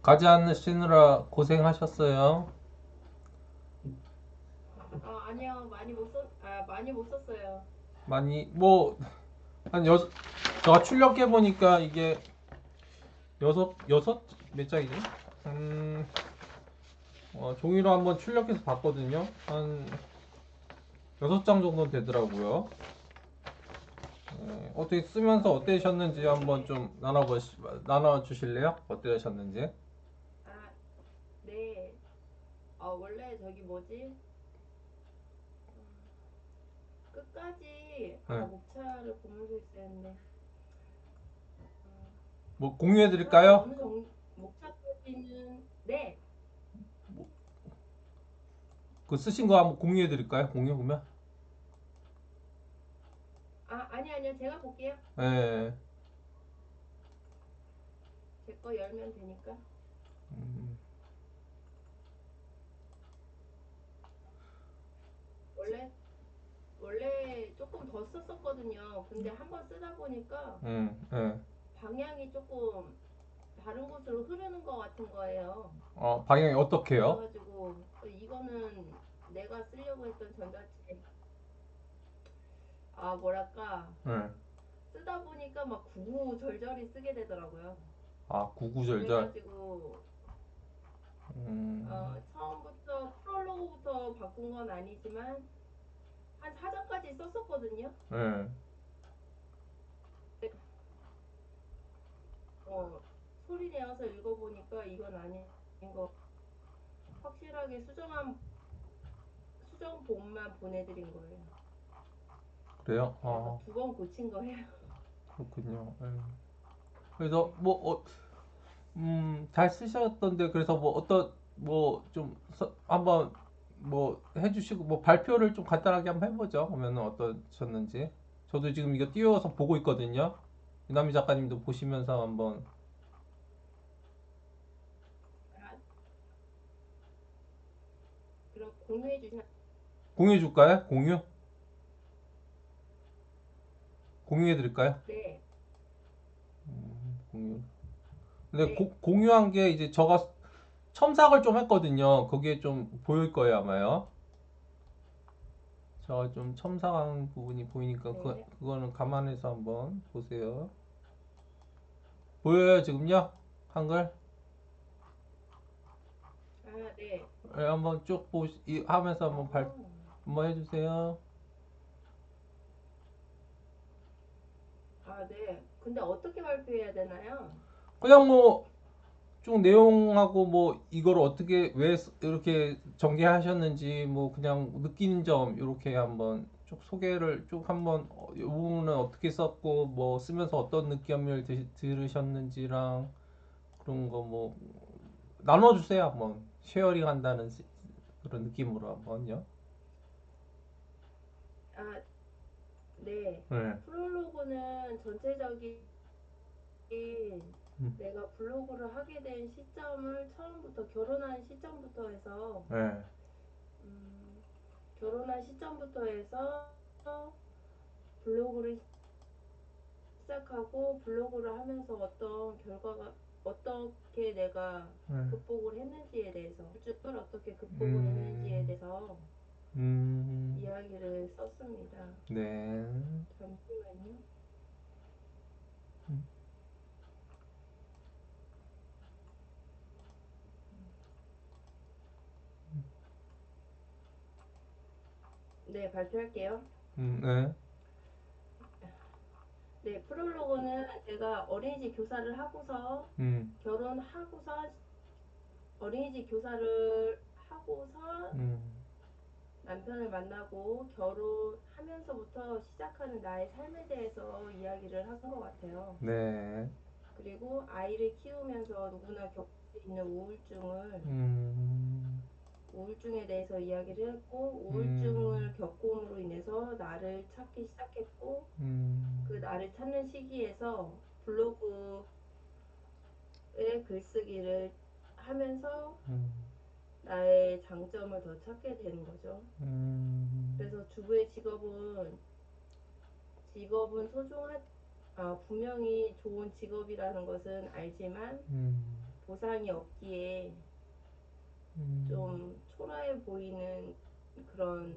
가지 않으시느라 고생하셨어요. 아니요. 많이 못 썼어요. 많이 뭐 한 제가 출력해 보니까 이게 여섯 몇 장이지? 음, 종이로 한번 출력해서 봤거든요. 한 6장 정도 되더라고요. 어떻게 쓰면서 어떠셨는지 한번 좀 나눠 주실래요? 어떠셨는지? 아, 네. 원래 저기 뭐지? 끝까지, 네. 목차를 보면서 있어야 했는데, 뭐 공유해 목차, 드릴까요? 목차까지는, 네. 그 쓰신 거 한번 공유해 드릴까요? 공유 보면? 아니요. 제가 볼게요. 예. 제 거 열면 되니까. 음, 원래, 원래 조금 더 썼었거든요. 근데 한번 쓰다 보니까 예. 방향이 조금 다른 곳으로 흐르는 것 같은 거예요. 방향이 어떻게요? 그래가지고, 이거는 내가 쓰려고 했던 전자책, 뭐랄까, 예. 쓰다 보니까 막 구구절절히 쓰게 되더라고요. 구구절절. 그래가지고 음, 처음부터 프롤로그부터 바꾼 건 아니지만 한 4장까지 썼었거든요. 예. 어, 소리 내어서 읽어보니까 이건 아닌 거 확실하게 수정본만 보내드린 거예요. 그래요? 그래서 2번 고친 거예요. 그렇군요. 예. 그래서 네. 잘 쓰셨던데 그래서 좀 한번 뭐 해주시고 뭐 발표를 좀 간단하게 한번 해보죠. 그러면 어떠셨는지. 저도 지금 이거 띄워서 보고 있거든요. 이남희 작가님도 보시면서 한번 아, 그럼 공유해 주시면. 공유해 줄까요? 공유해 드릴까요? 네. 공유. 근데 네. 공유한 게 이제 제가 첨삭을 좀 했거든요. 거기에 좀 보일 거예요, 아마요. 제가 좀 첨삭한 부분이 보이니까 네. 그거는 감안해서 한번 보세요. 보여요, 지금요? 한글? 네. 네, 한번 하면서 어, 한번 해주세요. 네. 근데 어떻게 발표해야 되나요? 그냥 뭐 쭉 내용하고 뭐 이걸 어떻게 왜 이렇게 전개하셨는지 뭐 그냥 느낀 점 이렇게 한번 쭉 소개를 쭉 한번 이 부분은 어떻게 썼고 뭐 쓰면서 어떤 느낌을 들으셨는지랑 그런 거 뭐 나눠주세요. 한번 쉐어링 한다는 그런 느낌으로 한번요. 아, 네. 네. 프롤로그는 전체적인 음, 내가 블로그를 하게 된 시점을 처음부터 결혼한 시점부터 해서 네. 음, 결혼한 시점부터 해서 블로그를 시작하고 블로그를 하면서 어떤 결과가 어떻게 내가 네. 극복을 했는지에 대해서 을 어떻게 극복을 했는지에 음, 대해서 음, 이야기를 썼습니다. 네. 잠시만요. 네, 발표할게요. 네. 네, 프롤로그는 제가 어린이집 교사를 하고서 음, 결혼하고서 어린이집 교사를 하고서 음, 남편을 만나고 결혼하면서부터 시작하는 나의 삶에 대해서 이야기를 한 것 같아요. 네. 그리고 아이를 키우면서 누구나 겪을 수 있는 음, 우울증에 대해서 이야기를 했고, 음, 우울증을 겪음으로 인해서 나를 찾기 시작했고, 음, 그 나를 찾는 시기에서 블로그에 글쓰기를 하면서 음, 나의 장점을 더 찾게 되는 거죠. 음, 그래서 주부의 직업은 분명히 좋은 직업이라는 것은 알지만, 음. 보상이 없기에 음, 좀 초라해 보이는 그런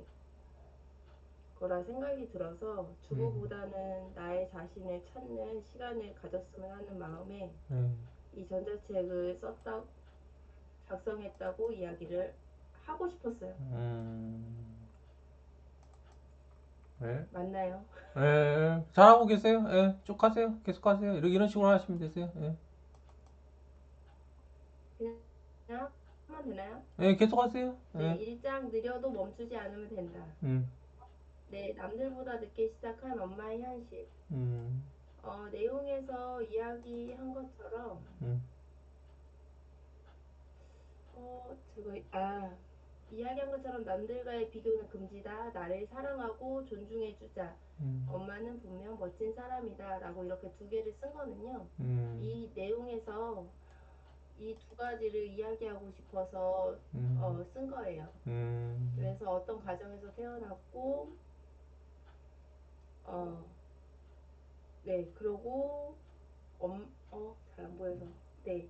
거라 생각이 들어서 음, 주부보다는 나의 자신을 찾는 시간을 가졌으면 하는 마음에 네, 이 전자책을 작성했다고 이야기를 하고 싶었어요. 음, 네. 맞나요? 예, 잘하고 계세요. 예, 쭉 하세요. 계속 하세요. 이런 식으로 하시면 되세요. 예, 그냥 하면 되나요? 예, 계속 하세요. 네, 예, 일장 느려도 멈추지 않으면 된다. 음, 네, 남들보다 늦게 시작한 엄마의 현실. 음, 내용에서 이야기한 것처럼, 음, 제가, 이야기한 것처럼 남들과의 비교는 금지다. 나를 사랑하고 존중해주자. 음, 엄마는 분명 멋진 사람이다. 라고 이렇게 두 개를 쓴 거는요. 음, 이 내용에서 이 두 가지를 이야기하고 싶어서 음, 쓴 거예요. 음, 그래서 어떤 가정에서 태어났고, 어, 네, 그러고, 잘 안 보여서. 네,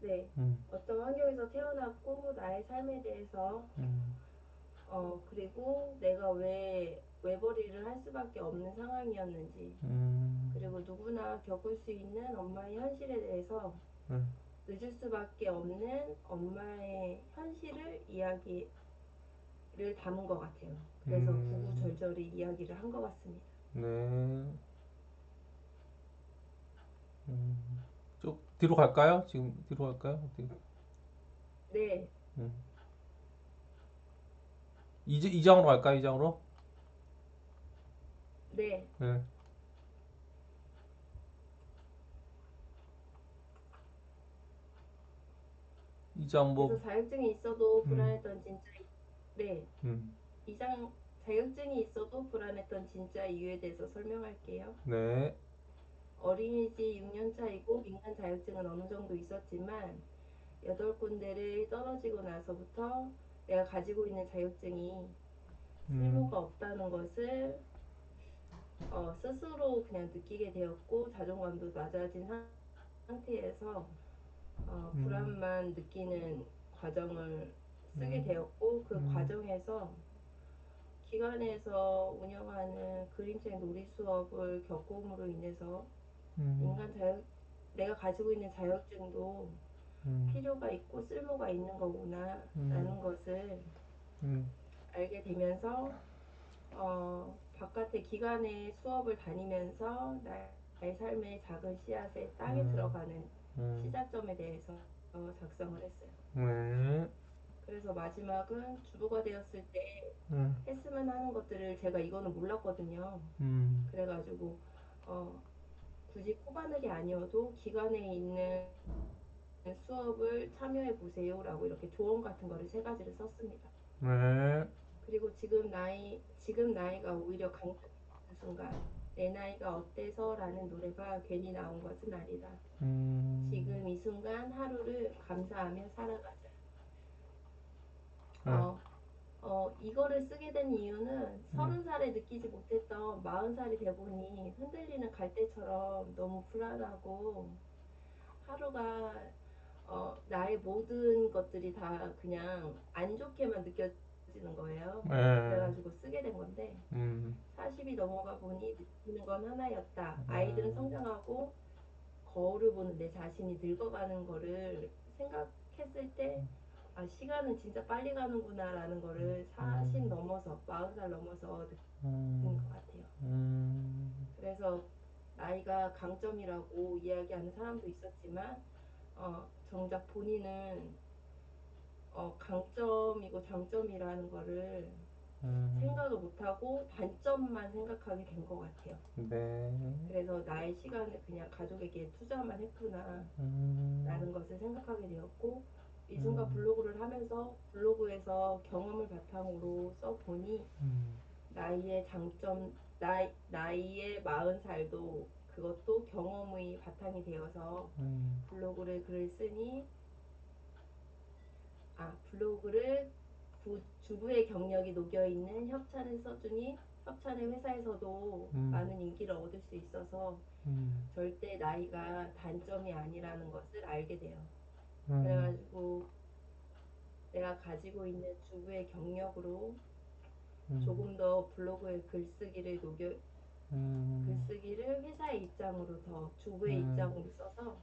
네. 음, 어떤 환경에서 태어났고, 나의 삶에 대해서, 음, 그리고 내가 왜 외벌이를 할 수밖에 없는 상황이었는지, 음, 그리고 누구나 겪을 수 있는 엄마의 현실에 대해서 음, 늦을 수밖에 없는 엄마의 현실을 이야기를 담은 것 같아요. 그래서 음, 구구절절히 이야기를 한 것 같습니다. 네, 음, 쭉 뒤로 갈까요? 지금 뒤로 갈까요? 어떻게? 네, 음. 이장으로 갈까요? 이장으로? 네. 네, 이장 그래서 뭐, 자격증이 있어도 음, 불안했던 진짜, 네. 음, 이상 자격증이 있어도 불안했던 진짜 이유에 대해서 설명할게요. 네, 어린이집 6년 차이고 민간 자격증은 어느 정도 있었지만 8군데를 떨어지고 나서부터 내가 가지고 있는 자격증이 음, 쓸모가 없다는 것을 스스로 그냥 느끼게 되었고 자존감도 낮아진 상태에서 음, 불안만 느끼는 과정을 쓰게 음, 되었고 그 음, 과정에서 기관에서 운영하는 그림책 놀이 수업을 겪음으로 인해서 음, 인간 자격 내가 가지고 있는 자격증도 음, 필요가 있고 쓸모가 있는 거구나 음, 라는 것을 음, 알게 되면서 바깥의 기관의 수업을 다니면서 나의 삶의 작은 씨앗에 땅에 음, 들어가는 음, 시작점에 대해서 작성을 했어요. 네, 그래서 마지막은 주부가 되었을 때 음, 했으면 하는 것들을 제가 이거는 몰랐거든요. 음, 그래가지고 어, 굳이 코바늘이 아니어도 기관에 있는 수업을 참여해 보세요라고 이렇게 조언 같은 거를 세 가지를 썼습니다. 네, 그리고 지금 나이가 오히려 강점인 순간 내 나이가 어때서라는 노래가 괜히 나온 것은 아니다. 음, 지금 이 순간 하루를 감사하며 살아가자. 네, 어, 이거를 쓰게 된 이유는 음, 30살에 느끼지 못했던 40살이 돼보니 흔들리는 갈대처럼 너무 불안하고 하루가 나의 모든 것들이 다 그냥 안 좋게만 느껴지는 거예요. 네, 그래가지고 쓰게 된 건데 음, 40이 넘어가 보니 느끼는 건 하나였다. 아이들은 음, 성장하고 거울을 보는 내 자신이 늙어가는 거를 생각했을 때 시간은 진짜 빨리 가는구나라는 거를 40 음, 넘어서 40살 넘어서 느낀 음, 것 같아요. 음, 그래서 나이가 강점이라고 이야기하는 사람도 있었지만 정작 본인은 강점이고 장점이라는 거를 음, 생각을 못하고 단점만 생각하게 된 것 같아요. 네, 그래서 나의 시간을 그냥 가족에게 투자만 했구나 음, 라는 것을 생각하게 되었고 이 순간 음, 블로그를 하면서 블로그에서 경험을 바탕으로 써보니 음, 나이의 장점, 나이의 40살도 그것도 경험의 바탕이 되어서 음, 블로그를 글을 쓰니 블로그를 주부의 경력이 녹여있는 협찬을 써주니 협찬의 회사에서도 음, 많은 인기를 얻을 수 있어서 음, 절대 나이가 단점이 아니라는 것을 알게 돼요. 음, 그래가지고 내가 가지고 있는 주부의 경력으로 음, 조금 더 블로그에 음, 글쓰기를 회사의 입장으로 더 주부의 음, 입장으로 써서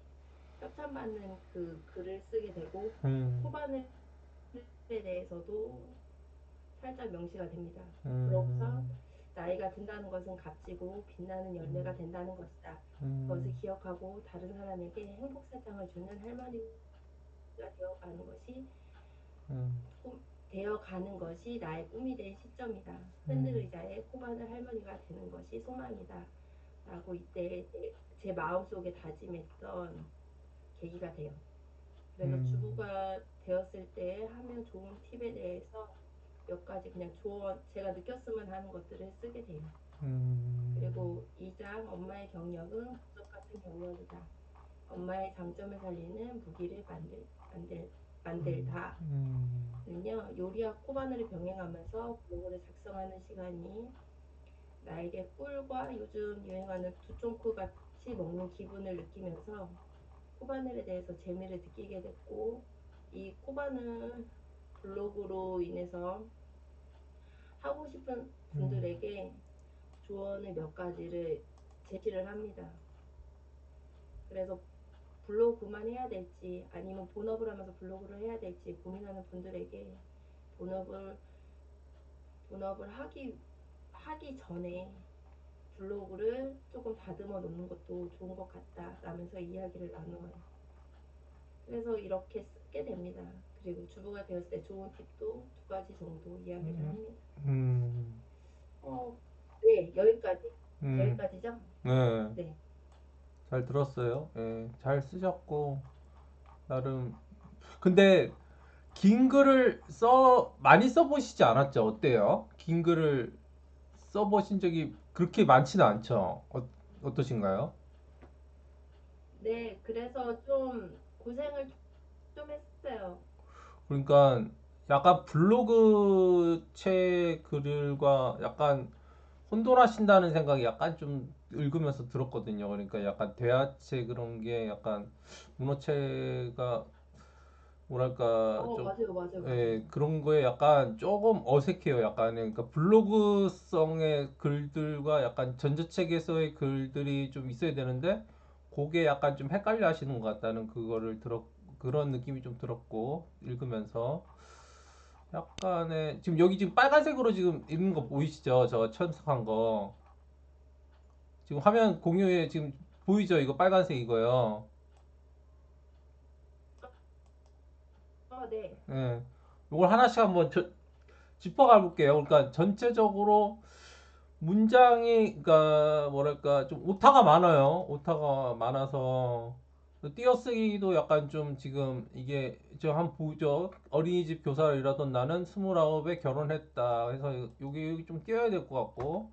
협찬받는 그 글을 쓰게 되고 음, 코바늘에 대해서도 살짝 명시가 됩니다. 그러고서 음, 나이가 든다는 것은 값지고 빛나는 열매가 된다는 것이다. 그것을 음, 기억하고 다른 사람에게 행복 사탕을 주는 할머니가 되어가는 것이 음, 되어가는 것이 나의 꿈이 된 시점이다. 흔들 음, 의자에 코바늘 할머니가 되는 것이 소망이다. 라고 이때 제 마음속에 다짐했던 계기가 돼요. 그래서 음, 주부가 되었을 때 하면 좋은 팁에 대해서 몇 가지 그냥 조언, 제가 느꼈으면 하는 것들을 쓰게 돼요. 그리고 2장 엄마의 경력은 부적 같은 경력이다. 엄마의 장점을 살리는 무기를 만들다. 는요, 요리와 코바늘을 병행하면서 블로그를 작성하는 시간이 나에게 꿀과 요즘 유행하는 두쫑코 같이 먹는 기분을 느끼면서 코바늘에 대해서 재미를 느끼게 됐고, 이 코바늘 블로그로 인해서 하고 싶은 분들에게 조언을 몇 가지를 제시를 합니다. 그래서 블로그만 해야 될지 아니면 본업을 하면서 블로그를 해야 될지 고민하는 분들에게 본업을 본업을 하기 전에 블로그를 조금 다듬어 놓는 것도 좋은 것 같다라면서 이야기를 나눠요. 그래서 이렇게 쓰게 됩니다. 그리고 주부가 되었을 때 좋은 팁도 두 가지 정도 이야기를 음, 합니다. 음, 어, 네, 여기까지. 음, 여기까지죠? 네, 네. 잘 들었어요. 예, 잘 쓰셨고, 나름. 근데, 긴 글을 많이 써보시지 않았죠? 어때요? 긴 글을 써보신 적이 그렇게 많지는 않죠? 어떠신가요? 네, 그래서 좀 고생을 좀 했어요. 그러니까, 약간 블로그 책 글과 약간 혼돈하신다는 생각이 약간 좀 읽으면서 들었거든요. 그러니까 약간 대화책 그런 게 약간 문어체가 뭐랄까 좀 맞아요, 맞아요, 맞아요. 예, 그런 거에 약간 조금 어색해요. 약간 그러니까 블로그성의 글들과 약간 전자책에서의 글들이 좀 있어야 되는데 그게 약간 좀 헷갈려 하시는 것 같다는 그거를 그런 느낌이 좀 들었고 읽으면서 약간의 지금 여기 지금 빨간색으로 지금 있는 거 보이시죠? 저 첨삭한 거 지금 화면 공유에 지금 보이죠? 이거 빨간색 이거요. 네. 예. 이걸 하나씩 한번 짚어가 볼게요. 그러니까 전체적으로 문장이 그러니까 뭐랄까 좀 오타가 많아요. 오타가 많아서 띄어쓰기도 약간 좀 지금 이게 저 한 보죠. 어린이집 교사를 일하던 나는 29에 결혼했다. 해서 여기 좀 띄어야 될 것 같고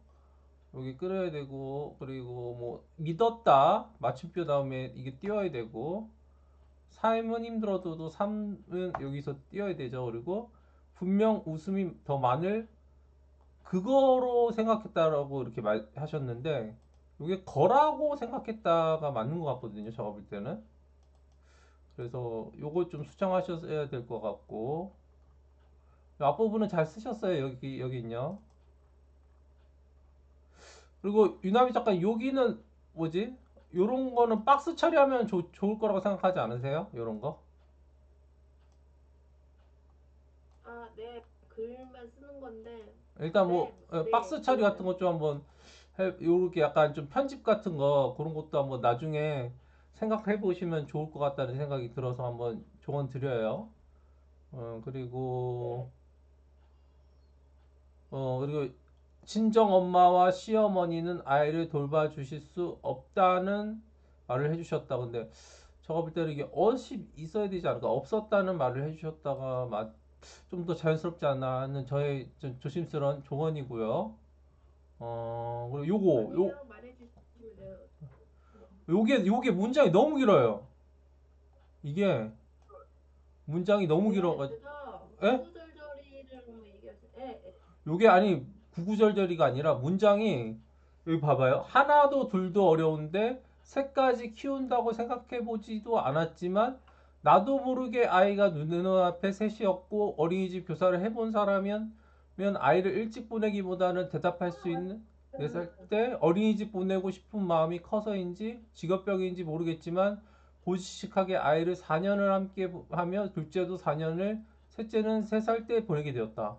여기 끌어야 되고 그리고 뭐 믿었다 마침표 다음에 이게 띄어야 되고 삶은 힘들어도 삶은 여기서 띄어야 되죠. 그리고 분명 웃음이 더 많을 그거로 생각했다라고 이렇게 하셨는데 이게 거라고 생각했다가 맞는 것 같거든요. 제가 볼 때는. 그래서 요거 좀 수정하셔야 될 것 같고 앞부분은 잘 쓰셨어요. 여기 있냐. 그리고 유나미 작가 여기는 뭐지? 요런 거는 박스 처리하면 좋을 거라고 생각하지 않으세요? 요런 거? 네. 글만 쓰는 건데, 일단 뭐 네, 네, 박스 처리 같은 좋아요. 것 좀 한번 요렇게 약간 좀 편집 같은 거 그런 것도 한번 나중에 생각해 보시면 좋을 것 같다는 생각이 들어서 한번 조언 드려요. 그리고 네. 그리고 친정 엄마와 시어머니는 아이를 돌봐주실 수 없다는 말을 해주셨다. 근데 제가 볼 때는 이게 어시 있어야 되지 않을까? 없었다는 말을 해주셨다가 좀 더 자연스럽지 않나 하는 저의 좀 조심스러운 조언이고요. 그리고 아니에요. 말해주시면 돼요. 네. 요게 문장이 너무 길어요. 이게 문장이 너무 네, 길어가지고, 그래서 예? 구구절절이를 한번 얘기하세요. 예, 예. 요게 아니, 구구절절이가 아니라 문장이 여기 봐봐요. 하나도 둘도 어려운데 셋까지 키운다고 생각해보지도 않았지만 나도 모르게 아이가 눈앞에 셋이었고 어린이집 교사를 해본 사람이면 아이를 일찍 보내기보다는 대답할 수 있는 4살 때 어린이집 보내고 싶은 마음이 커서인지 직업병인지 모르겠지만 고지식하게 아이를 4년을 함께 하며 둘째도 4년을 셋째는 3살 때 보내게 되었다.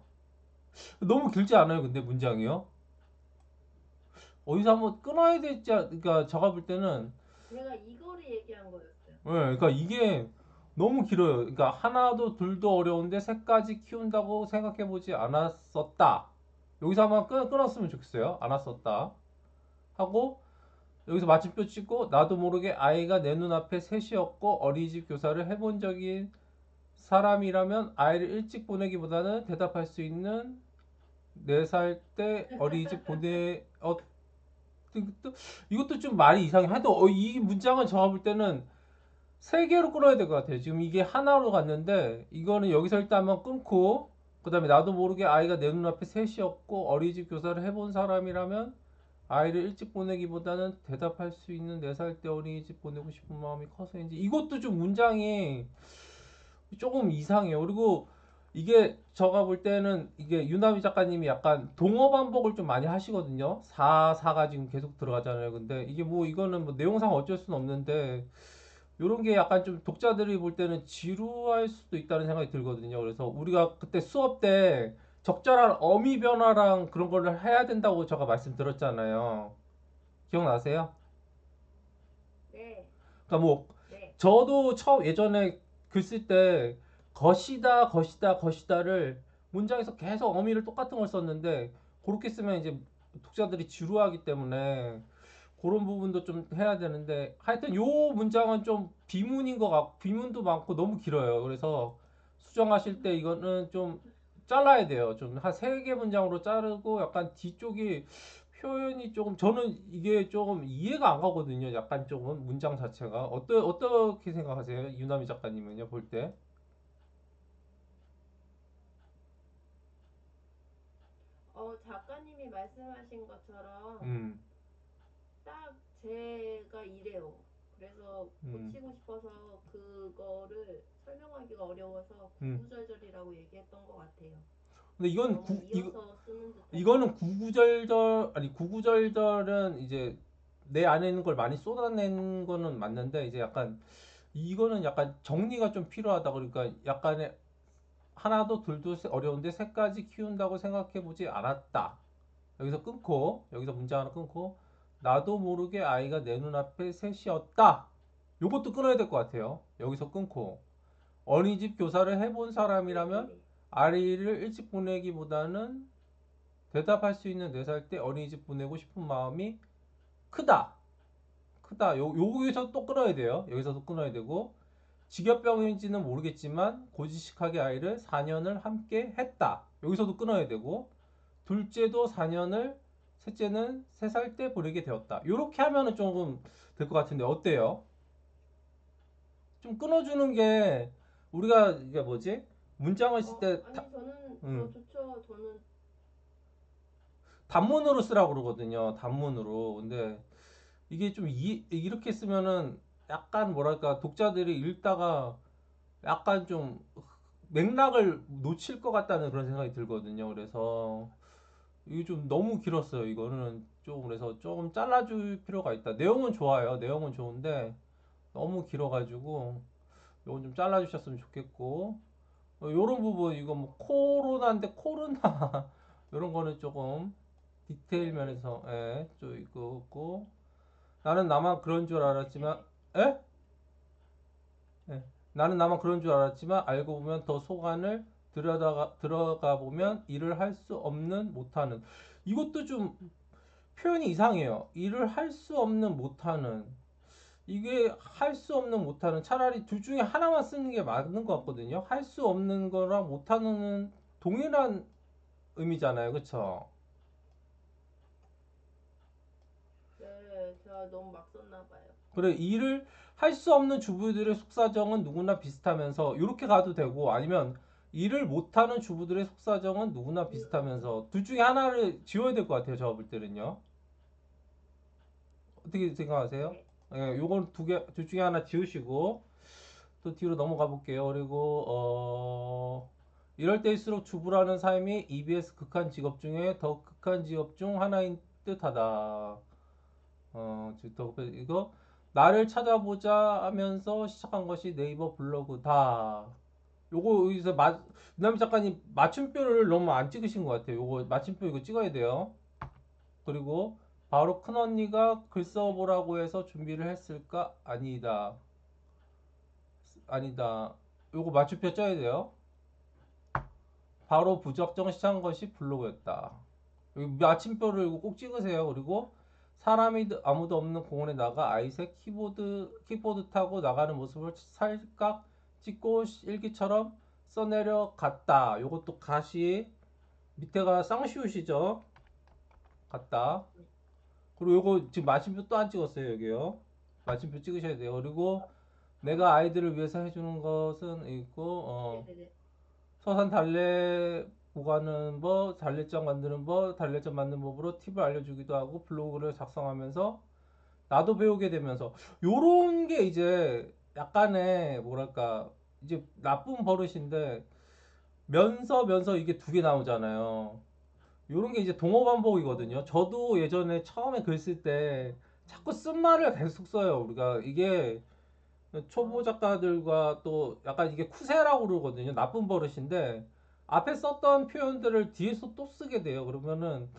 너무 길지 않아요, 근데 문장이요? 어디서 한번 끊어야 되지 그러니까 제가 볼 때는 제가 이거를 얘기한 거였어요. 그러니까 이게 너무 길어요. 그러니까 하나도 둘도 어려운데 셋까지 키운다고 생각해보지 않았었다. 여기서 한번 끊었으면 좋겠어요. 않았었다 하고 여기서 마침표 찍고 나도 모르게 아이가 내 눈앞에 셋이었고 어린이집 교사를 해본 적이 사람이라면 아이를 일찍 보내기보다는 대답할 수 있는 4살 때 어린이집 이것도 좀 말이 이상해. 하여튼 이 문장은 제가 볼 때는 3개로 끊어야 될 것 같아요. 지금 이게 하나로 갔는데 이거는 여기서 일단 한번 끊고 그 다음에 나도 모르게 아이가 내 눈앞에 셋이었고 어린이집 교사를 해본 사람이라면 아이를 일찍 보내기보다는 대답할 수 있는 4살 때 어린이집 보내고 싶은 마음이 커서인지 이것도 좀 문장이 조금 이상해요. 그리고 이게 제가 볼 때는 이게 유나미 작가님이 약간 동어 반복을 좀 많이 하시거든요. 4가 지금 계속 들어가잖아요. 근데 이게 뭐 이거는 뭐 내용상 어쩔 수는 없는데 이런 게 약간 좀 독자들이 볼 때는 지루할 수도 있다는 생각이 들거든요. 그래서 우리가 그때 수업 때 적절한 어미 변화랑 그런 거를 해야 된다고 제가 말씀드렸잖아요. 기억나세요? 네, 그러니까 뭐 네. 저도 처음 예전에 글 쓸 때 것이다 것이다 것이다를 문장에서 계속 어미를 똑같은 걸 썼는데 그렇게 쓰면 이제 독자들이 지루하기 때문에 그런 부분도 좀 해야 되는데 하여튼 요 문장은 좀 비문인 것 같고 비문도 많고 너무 길어요. 그래서 수정하실 때 이거는 좀 잘라야 돼요. 좀 한 3개 문장으로 자르고 약간 뒤쪽이 표현이 조금 저는 이게 조금 이해가 안 가거든요. 약간 조금 문장 자체가 어떻게 생각하세요? 유나미 작가님은요 볼 때? 작가님이 말씀하신 것처럼 음, 딱 제가 이래요. 그래서 음, 고치고 싶어서 그거를 설명하기가 어려워서 음. 구구절절이라고 얘기했던 것 같아요. 근데 너무 이어서 쓰는 듯하다. 이거는 구구절절 아니 구구절절은 이제 내 안에 있는 걸 많이 쏟아낸 거는 맞는데 이제 약간 이거는 약간 정리가 좀 필요하다. 그러니까 약간의 하나도 둘도 어려운데 셋까지 키운다고 생각해 보지 않았다. 여기서 끊고 여기서 문장 하나 끊고 나도 모르게 아이가 내 눈앞에 셋이었다. 요것도 끊어야 될 것 같아요. 여기서 끊고 어린이집 교사를 해본 사람이라면 네네네. 아이를 일찍 보내기보다는 대답할 수 있는 4살 때 어린이집 보내고 싶은 마음이 크다. 크다. 여기서 또 끊어야 돼요. 여기서도 끊어야 되고 직업병인지는 모르겠지만 고지식하게 아이를 4년을 함께 했다. 여기서도 끊어야 되고 둘째도 4년을 셋째는 3살 때 보내게 되었다. 이렇게 하면은 조금 될 것 같은데 어때요? 좀 끊어주는 게 우리가 이게 뭐지? 문장을 쓸 때 아니 저는 음, 좋죠. 저는 단문으로 쓰라고 그러거든요. 단문으로. 근데 이게 좀 이렇게 쓰면은 약간 뭐랄까 독자들이 읽다가 약간 좀 맥락을 놓칠 것 같다는 그런 생각이 들거든요. 그래서 이게 좀 너무 길었어요. 이거는 좀 그래서 조금 잘라줄 필요가 있다. 내용은 좋아요. 내용은 좋은데 너무 길어가지고 이건 좀 잘라주셨으면 좋겠고 요런 부분 이거 뭐 코로나인데 코로나 이런 거는 조금 디테일 네네. 면에서 좀 있고 나는 나만 그런 줄 알았지만 에? 예. 나는 나만 그런 줄 알았지만 알고 보면 더 속안을 들어가 보면 일을 할 수 없는 못하는 이것도 좀 표현이 이상해요. 일을 할 수 없는 못하는 이게 할 수 없는 못하는 차라리 둘 중에 하나만 쓰는 게 맞는 것 같거든요. 할 수 없는 거랑 못하는은 동일한 의미잖아요. 그쵸? 네, 제가 너무 막 썼나 봐요. 그래 일을 할 수 없는 주부들의 속사정은 누구나 비슷하면서 이렇게 가도 되고 아니면 일을 못하는 주부들의 속사정은 누구나 비슷하면서 둘 중에 하나를 지워야 될 것 같아요. 제가 볼 때는요. 어떻게 생각하세요? 네. 예, 요건 둘 중에 하나 지우시고 또 뒤로 넘어가 볼게요. 그리고 이럴 때일수록 주부라는 삶이 EBS 극한 직업 중에 더 극한 직업 중 하나인 듯하다. 이거 나를 찾아보자 하면서 시작한 것이 네이버 블로그다. 요거 여기서 남미 작가님 맞춤표를 너무 안 찍으신 것 같아요. 요거 맞춤표 이거 찍어야 돼요. 그리고 바로 큰언니가 글 써보라고 해서 준비를 했을까? 아니다. 아니다. 요거 맞춤표 짜야 돼요. 바로 부적정 시작한 것이 블로그였다. 여기 마침표를 이거 꼭 찍으세요. 그리고 사람이 아무도 없는 공원에 나가 아이색 키보드 타고 나가는 모습을 살짝 찍고 일기처럼 써내려 갔다. 요것도 가시 밑에가 쌍시옷이죠. 갔다. 그리고 요거 지금 마침표 또 안 찍었어요. 여기요. 마침표 찍으셔야 돼요. 그리고 내가 아이들을 위해서 해주는 것은 있고 네네네. 서산 달래 보관하는 법, 달래장 만드는 법, 달래장 만드는 법으로 팁을 알려주기도 하고 블로그를 작성하면서 나도 배우게 되면서 요런 게 이제 약간의 뭐랄까 이제 나쁜 버릇인데 면서 이게 두 개 나오잖아요. 요런 게 이제 동어 반복이거든요. 저도 예전에 처음에 글 쓸 때 자꾸 쓴 말을 계속 써요. 우리가 이게 초보 작가들과 또 약간 이게 쿠세라고 그러거든요. 나쁜 버릇인데 앞에 썼던 표현들을 뒤에서 또 쓰게 돼요. 그러면은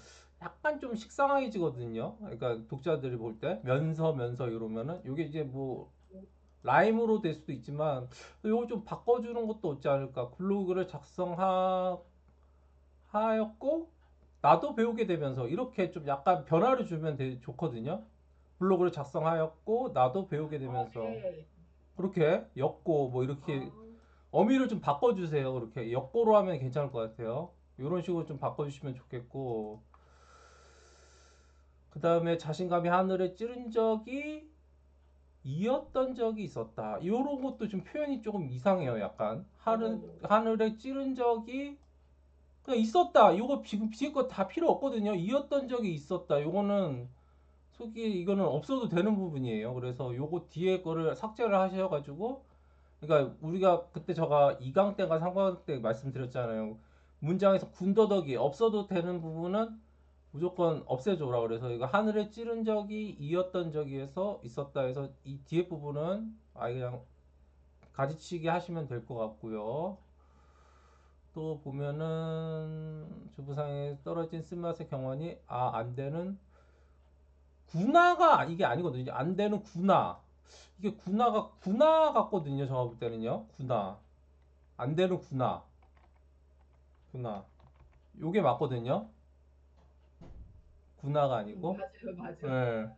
약간 좀 식상해지거든요. 그러니까 독자들이 볼 때 면서 이러면은 이게 이제 뭐 라임으로 될 수도 있지만 이거 좀 바꿔주는 것도 없지 않을까. 블로그를 작성하였고 나도 배우게 되면서 이렇게 좀 약간 변화를 주면 되게 좋거든요. 블로그를 작성하였고 나도 배우게 되면서 네. 그렇게 엮고 뭐 이렇게 아, 어미를 좀 바꿔주세요. 그렇게 엮고로 하면 괜찮을 것 같아요. 이런 식으로 좀 바꿔주시면 좋겠고 그 다음에 자신감이 하늘에 찌른 적이 이었던 적이 있었다. 이런 것도 좀 표현이 조금 이상해요. 약간 어, 하늘에 찌른 적이 그냥 있었다. 이거 지금 뒤에 거 다 필요 없거든요. 이었던 적이 있었다. 이거는 속이 이거는 없어도 되는 부분이에요. 그래서 요거 뒤에 거를 삭제를 하셔가지고 그러니까 우리가 그때 제가 2강 때가 3강 때 말씀드렸잖아요. 문장에서 군더더기 없어도 되는 부분은 무조건 없애줘라. 그래서 이거 하늘에 찌른 적이 이었던 적이에서 있었다 해서 이 뒤에 부분은 아예 그냥 가지치기 하시면 될 것 같고요. 또 보면은 주부상에 떨어진 쓴맛의 경원이 안 되는 군화가 이게 아니거든요. 안 되는 군화. 이게 군화가 군화 같거든요. 제가 볼 때는요. 군화. 안 되는 군화. 요게 맞거든요. 군화가 아니고. 맞아요, 맞아요. 예.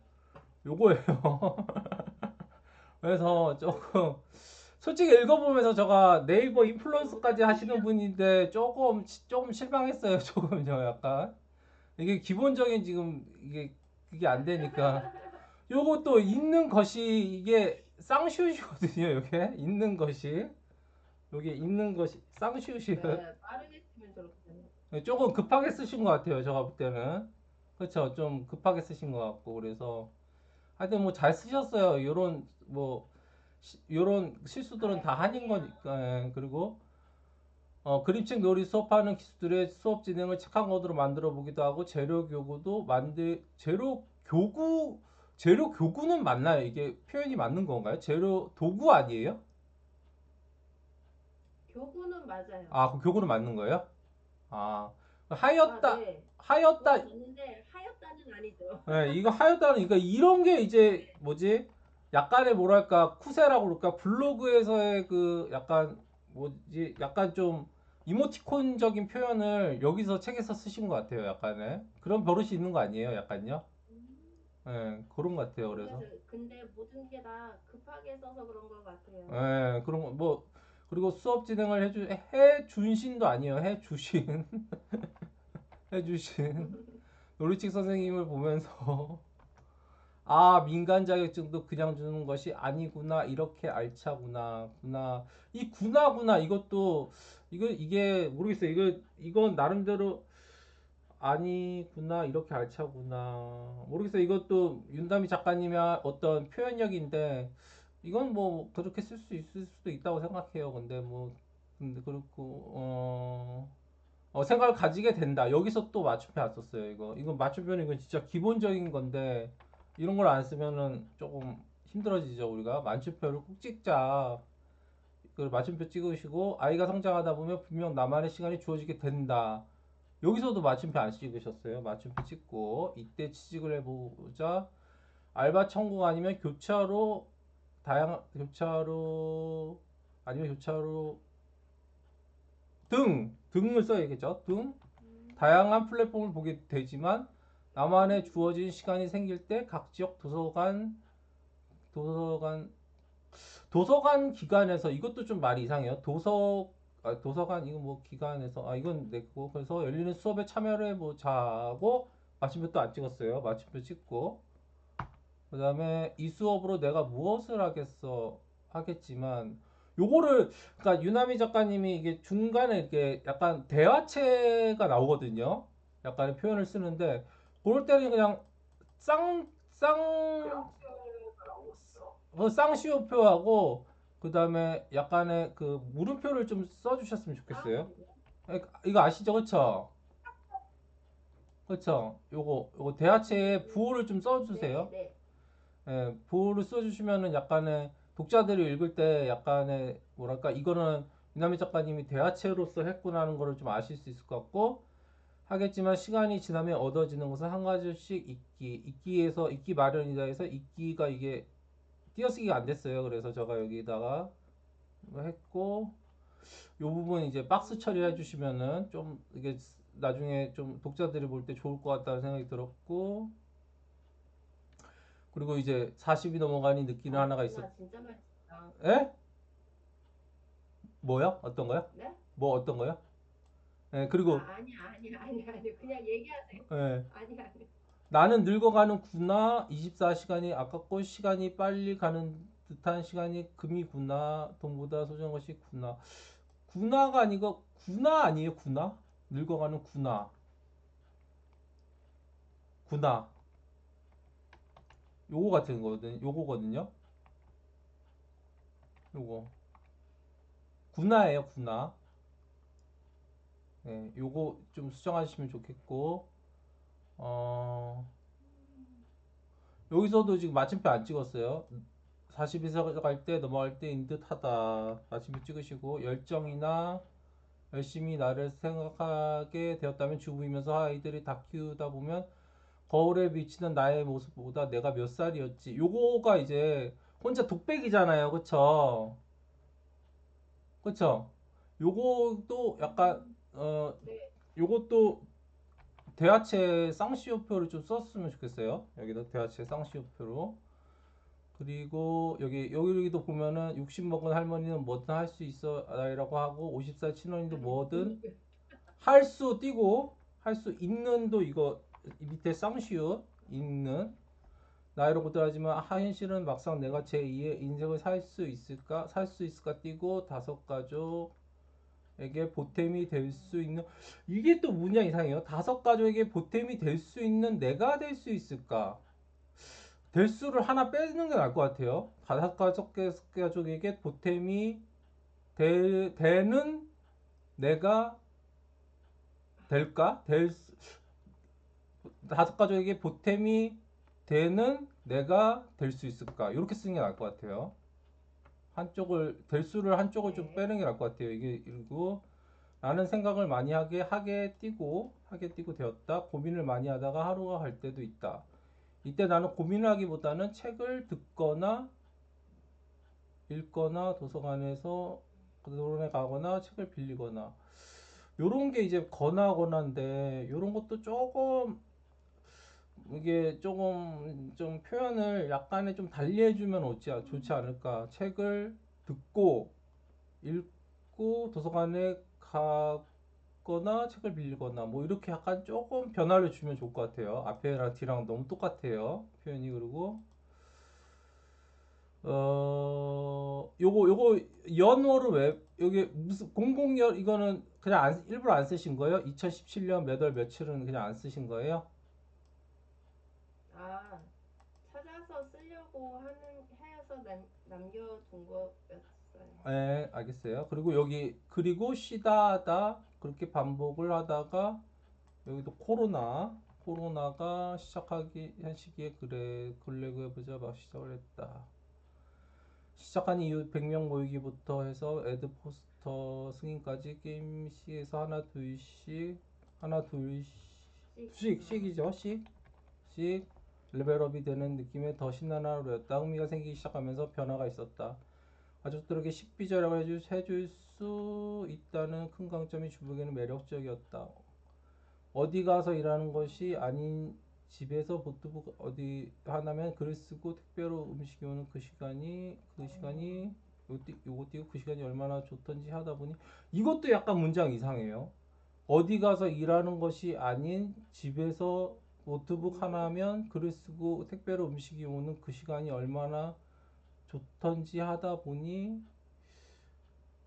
요거예요. 그래서 조금 솔직히 읽어보면서 제가 네이버 인플루언서까지 하시는 분인데 조금 실망했어요. 조금요. 약간 이게 기본적인 지금 이게 그게 안 되니까 요것도 있는 것이 이게 쌍시옷이거든요. 요게 있는 것이 요게 있는 것이 쌍시옷이에요. 네, 빠르게 쓰면 저렇게 되는. 조금 급하게 쓰신 것 같아요. 제가 볼 때는. 그렇죠. 좀 급하게 쓰신 것 같고 그래서 하여튼 뭐 잘 쓰셨어요. 요런 실수들은 다 한인 거니까. 예. 그리고 그림책 놀이 수업하는 기술들의 수업 진행을 착한 것으로 만들어 보기도 하고 재료 교구는 맞나요? 이게 표현이 맞는 건가요? 재료 도구 아니에요? 교구는 맞아요. 그 교구는 맞는 거예요? 아, 아, 네. 하였다. 그건 맞는데 하였다는 아니죠. 예, 이거 하였다는, 이거 이런 게 이제 뭐지? 약간의 뭐랄까, 쿠세라고 그럴까? 블로그에서의 그 약간 뭐지? 약간 좀 이모티콘적인 표현을 여기서 책에서 쓰신 것 같아요. 약간의. 그런 버릇이 있는 거 아니에요? 약간요? 음, 예, 그런 것 같아요. 그래서. 근데 모든 게 다 급하게 써서 그런 것 같아요. 예, 그런 거, 그리고 수업 진행을 해준신도 아니에요. 해주신. 해주신. 노리칙 선생님을 보면서 민간 자격증도 그냥 주는 것이 아니구나. 이렇게 알차구나. 이 구나구나. 이것도 이게 모르겠어요. 이건 나름대로 아니구나, 이렇게 알차구나, 모르겠어요. 이것도 윤다미 작가님의 어떤 표현력인데 이건 뭐 그렇게 쓸 수 있을 수도 있다고 생각해요. 근데 뭐 근데 그렇고 생각을 가지게 된다. 여기서 또 맞춤표 안 썼어요. 이건 맞춤표는 이건 진짜 기본적인 건데 이런 걸 안 쓰면은 조금 힘들어지죠. 우리가 맞춤표를 꼭 찍자. 그 맞춤표 찍으시고 아이가 성장하다 보면 분명 나만의 시간이 주어지게 된다. 여기서도 맞춤표 안 찍으셨어요. 맞춤표 찍고 이때 취직을 해보자. 알바 천국 아니면 교차로 교차로 아니면 교차로 등을 써야겠죠. 등 다양한 플랫폼을 보게 되지만 나만의 주어진 시간이 생길 때 각 지역 도서관 도서관 기관에서 이것도 좀 말이 이상해요. 도서관 이거 뭐 기관에서 이건 냈고 그래서 열리는 수업에 참여를 해보자고 마침표 안 찍었어요. 마침표 찍고 그다음에 이 수업으로 내가 무엇을 하겠어 하겠지만 요거를 그러니까 유나미 작가님이 이게 중간에 이렇게 약간 대화체가 나오거든요. 약간의 표현을 쓰는데 그럴 때는 그냥 쌍쌍 쌍시오표하고 그다음에 약간의 그 물음표를 좀 써주셨으면 좋겠어요. 이거 아시죠, 그쵸? 그쵸? 요거 대하체에 부호를 좀 써주세요. 네. 예, 부호를 써주시면은 약간의 독자들이 읽을 때 약간의 뭐랄까 이거는 이남희 작가님이 대하체로서 했구나 하는 거를 좀 아실 수 있을 것 같고 하겠지만 시간이 지나면 얻어지는 것은 한 가지씩 읽기 마련이다 해서 읽기가 이게 띄어쓰기가 안 됐어요. 그래서 제가 여기다가 했고 요 부분 이제 박스 처리해 주시면은 좀 이게 나중에 좀 독자들이 볼 때 좋을 것 같다는 생각이 들었고 그리고 이제 40이 넘어가니 느끼는 하나가 있어. 누나 진짜 맛있다. 에? 뭐야? 어떤 거야? 네? 뭐 어떤 거야? 예, 그리고 아니야. 그냥 얘기하세요. 예, 아니. 나는 늙어가는구나. 24시간이 아깝고 시간이 빨리 가는 듯한 시간이 금이구나. 돈보다 소중한 것이 구나. 구나가 아니고 구나 아니에요? 구나? 늙어가는 구나. 구나. 요거 같은 거거든. 요거거든요. 요거. 구나예요, 구나. 예, 요거 좀 수정하시면 좋겠고. 어, 여기서도 지금 마침표 안 찍었어요. 42서 갈 때 넘어갈 때인 듯하다. 마침표 찍으시고 열정이나 열심히 나를 생각하게 되었다면 주부이면서 아이들이 다 키우다 보면 거울에 비치는 나의 모습보다 내가 몇 살이었지. 요거가 이제 혼자 독백이잖아요. 그쵸? 그쵸? 요것도 약간 네. 요것도 대하체 쌍시오표를 좀 썼으면 좋겠어요. 여기다 대하체 쌍시오표로. 그리고 여기도 보면은 60 먹은 할머니는 뭐든 할 수 있어라고 하고 50살 친언니도 뭐든 할 수 띄고 할 수 있는도 이거 밑에 쌍시옷 있는 나이로부터 하지만 현실은 막상 내가 제2의 인생을 살 수 있을까 띄고 다섯 가족에게 보탬이 될 수 있는 이게 또 문장 이상해요. 다섯 가족에게 보탬이 될 수 있는 내가 될 수 있을까? 될 수를 하나 빼는 게 나을 것 같아요. 다섯 가족에게 보탬이 되는 내가 될까? 다섯 가족에게 보탬이 되는 내가 될 수 있을까? 이렇게 쓰는 게 나을 것 같아요. 될 수를 한쪽을 좀 네. 빼는 게 나을 것 같아요. 이게 그리고 라는 생각을 많이 하게 띄고 되었다. 고민을 많이 하다가 하루가 갈 때도 있다. 이때 나는 고민을 하기보다는 책을 듣거나 읽거나 도서관에서 도서관에 가거나 책을 빌리거나 요런 게 이제 권하거나인데 요런 것도 조금 이게 조금 좀 표현을 약간의 좀 달리 해주면 좋지 않을까. 책을 듣고 읽고 도서관에 가거나 책을 빌리거나 뭐 이렇게 약간 조금 변화를 주면 좋을 것 같아요. 앞에랑 뒤랑 너무 똑같아요. 표현이. 그리고 요거 연호를 왜 여기 무슨 공공연 이거는 그냥 일부러 안 쓰신 거예요? 2017년 몇 월 며칠은 그냥 안 쓰신 거예요? 아, 찾아서 쓰려고 해서 남겨둔 거였어요. 네, 알겠어요. 그리고 여기 그리고 쉬다 하다 그렇게 반복을 하다가 여기도 코로나가 시작하기 한 시기에 그래 근래 해보자 막 시작을 했다. 시작한 이후 100명 모이기부터 해서 애드 포스터 승인까지 게임 C에서 하나 둘씩이죠. 씩 레벨업이 되는 느낌의 더 신나는 하루였다. 흥미가 생기기 시작하면서 변화가 있었다. 가족들에게 식비절약을 해줄 수 있다는 큰 강점이 주부에게는 매력적이었다. 어디 가서 일하는 것이 아닌 집에서 노트북 어디 하나면 글을 쓰고 택배로 음식이 오는 그 시간이 요거 띄고 그 시간이 얼마나 좋던지 하다 보니 이것도 약간 문장 이상해요. 어디 가서 일하는 것이 아닌 집에서 노트북 하나면 글을 쓰고 택배로 음식이 오는 그 시간이 얼마나 좋던지 하다 보니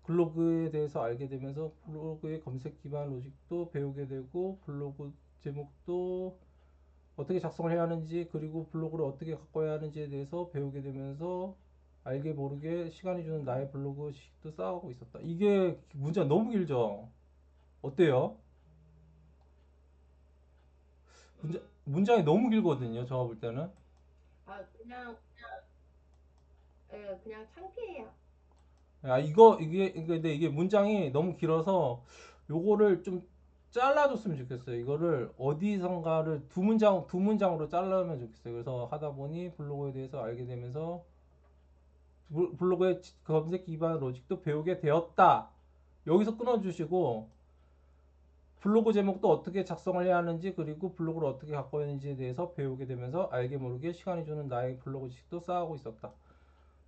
블로그에 대해서 알게 되면서 블로그의 검색 기반 로직도 배우게 되고 블로그 제목도 어떻게 작성을 해야 하는지 그리고 블로그를 어떻게 가꿔야 하는지에 대해서 배우게 되면서 알게 모르게 시간이 주는 나의 블로그 식도 쌓아가고 있었다. 이게 문장 너무 길죠? 어때요? 문장이 너무 길거든요. 제가 볼 때는. 아, 그냥 창피해요. 근데 이게 문장이 너무 길어서 요거를 좀 잘라줬으면 좋겠어요. 이거를 어디선가를 두 문장으로 잘라면 좋겠어요. 그래서 하다 보니 블로그에 대해서 알게 되면서 블로그의 검색 기반 로직도 배우게 되었다. 여기서 끊어주시고 블로그 제목도 어떻게 작성을 해야 하는지 그리고 블로그를 어떻게 가꿔야 하는지에 대해서 배우게 되면서 알게 모르게 시간이 주는 나의 블로그 지식도 쌓아가고 있었다.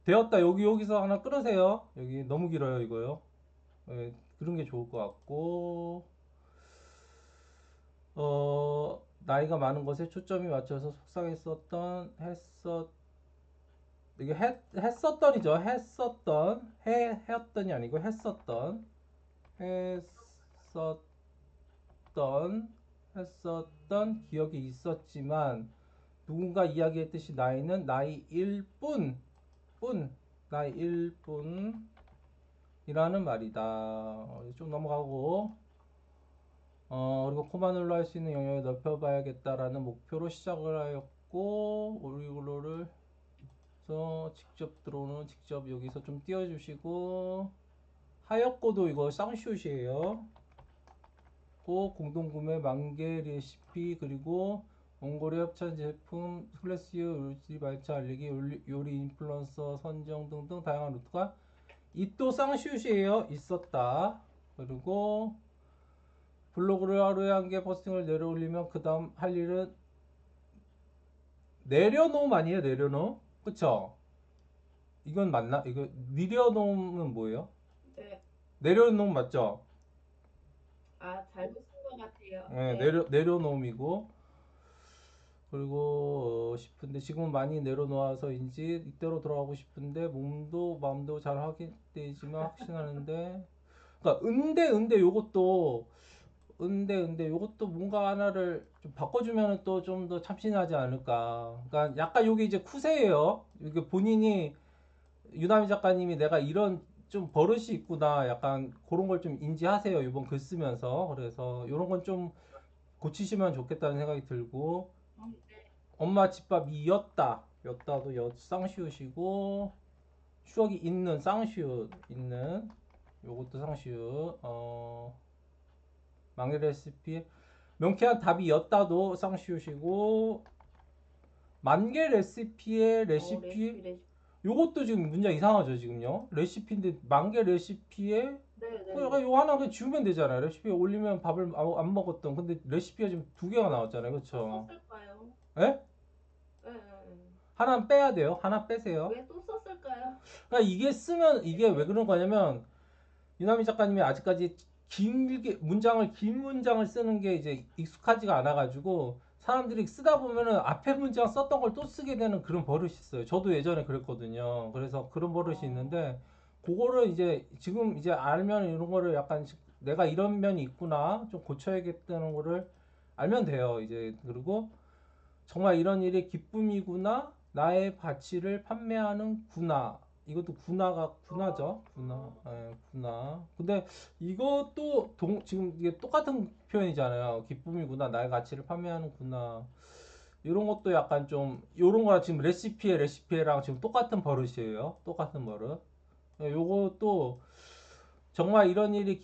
되었다. 여기서 하나 끊으세요. 여기 너무 길어요, 이거요. 예, 그런 게 좋을 것 같고, 나이가 많은 것에 초점이 맞춰서 속상했었던, 이게 했었던이죠. 했었던이 아니고 했었던, 했었던 기억이 있었지만, 누군가 이야기했듯이 나이는 나이일 나이일 뿐이라는 말이다. 좀 넘어가고, 그리고 코마늘로 할 수 있는 영역을 넓혀봐야겠다라는 목표로 시작을 하였고, 오리글로를 직접 여기서 좀 띄워주시고, 하였고도 이거 쌍슛이에요. 공동구매 만개 레시피 그리고 원고료 협찬 제품 클래스유 요리 발차 알리기 요리 인플루언서 선정 등등 다양한 루트가 이 또 쌍슛이에요. 있었다. 그리고 블로그를 하루에 한 개 포스팅을 내려올리면 그 다음 할 일은 내려놓음 아니에요? 내려놓음? 그쵸? 이건 맞나? 이거 내려놓음은 뭐예요? 네. 내려놓음 맞죠? 아, 잘못 쓴 것 같아요. 네, 네. 내려놓음이고 그리고 싶은데 지금은 많이 내려놓아서인지 이때로 돌아가고 싶은데 몸도 마음도 잘 확인되지만 확신하는데 그러니까 은데 요것도 뭔가 하나를 좀 바꿔주면 또 좀 더 참신하지 않을까. 그러니까 약간 요게 이제 쿠세예요. 이게 본인이 유나미 작가님이 내가 이런 좀 버릇이 있구나. 약간 그런 걸 좀 인지하세요. 이번 글 쓰면서. 그래서 이런 건 좀 고치시면 좋겠다는 생각이 들고 엄마 집밥이었다. 였다도 쌍시옷이고 추억이 있는 쌍시옷 있는 요것도 쌍시옷 망의 레시피 명쾌한 답이었다도 쌍시옷이고 만개 레시피의 레시피 레시피. 요것도 지금 문장 이상하죠 지금요 레시피인데 만개 레시피에 네네. 요 하나 그냥 지우면 되잖아요 레시피에 올리면 밥을 안 먹었던 근데 레시피가 지금 두 개가 나왔잖아요 또 그렇죠 썼을까요? 예? 네. 하나 빼야 돼요 하나 빼세요 왜 또 썼을까요? 그러니까 이게 쓰면 이게 왜 그런 거냐면 이남희 작가님이 아직까지 긴 문장을 쓰는 게 이제 익숙하지가 않아가지고 사람들이 쓰다 보면은 앞에 문장 썼던 걸 또 쓰게 되는 그런 버릇이 있어요. 저도 예전에 그랬거든요. 그래서 그런 버릇이 어, 있는데 그거를 이제 지금 이제 알면 이런 거를 약간 내가 이런 면이 있구나 좀 고쳐야겠다는 거를 알면 돼요. 이제 그리고 정말 이런 일이 기쁨이구나. 나의 가치를 판매하는구나. 이것도 구나가 구나죠. 구나. 예, 구나. 근데 이것도 지금 이게 똑같은 표현이잖아요. 기쁨이구나. 나의 가치를 판매하는구나. 이런 것도 약간 좀 이런 거랑 지금 레시피랑 지금 똑같은 버릇이에요. 똑같은 버릇. 예, 요것도 정말 이런 일이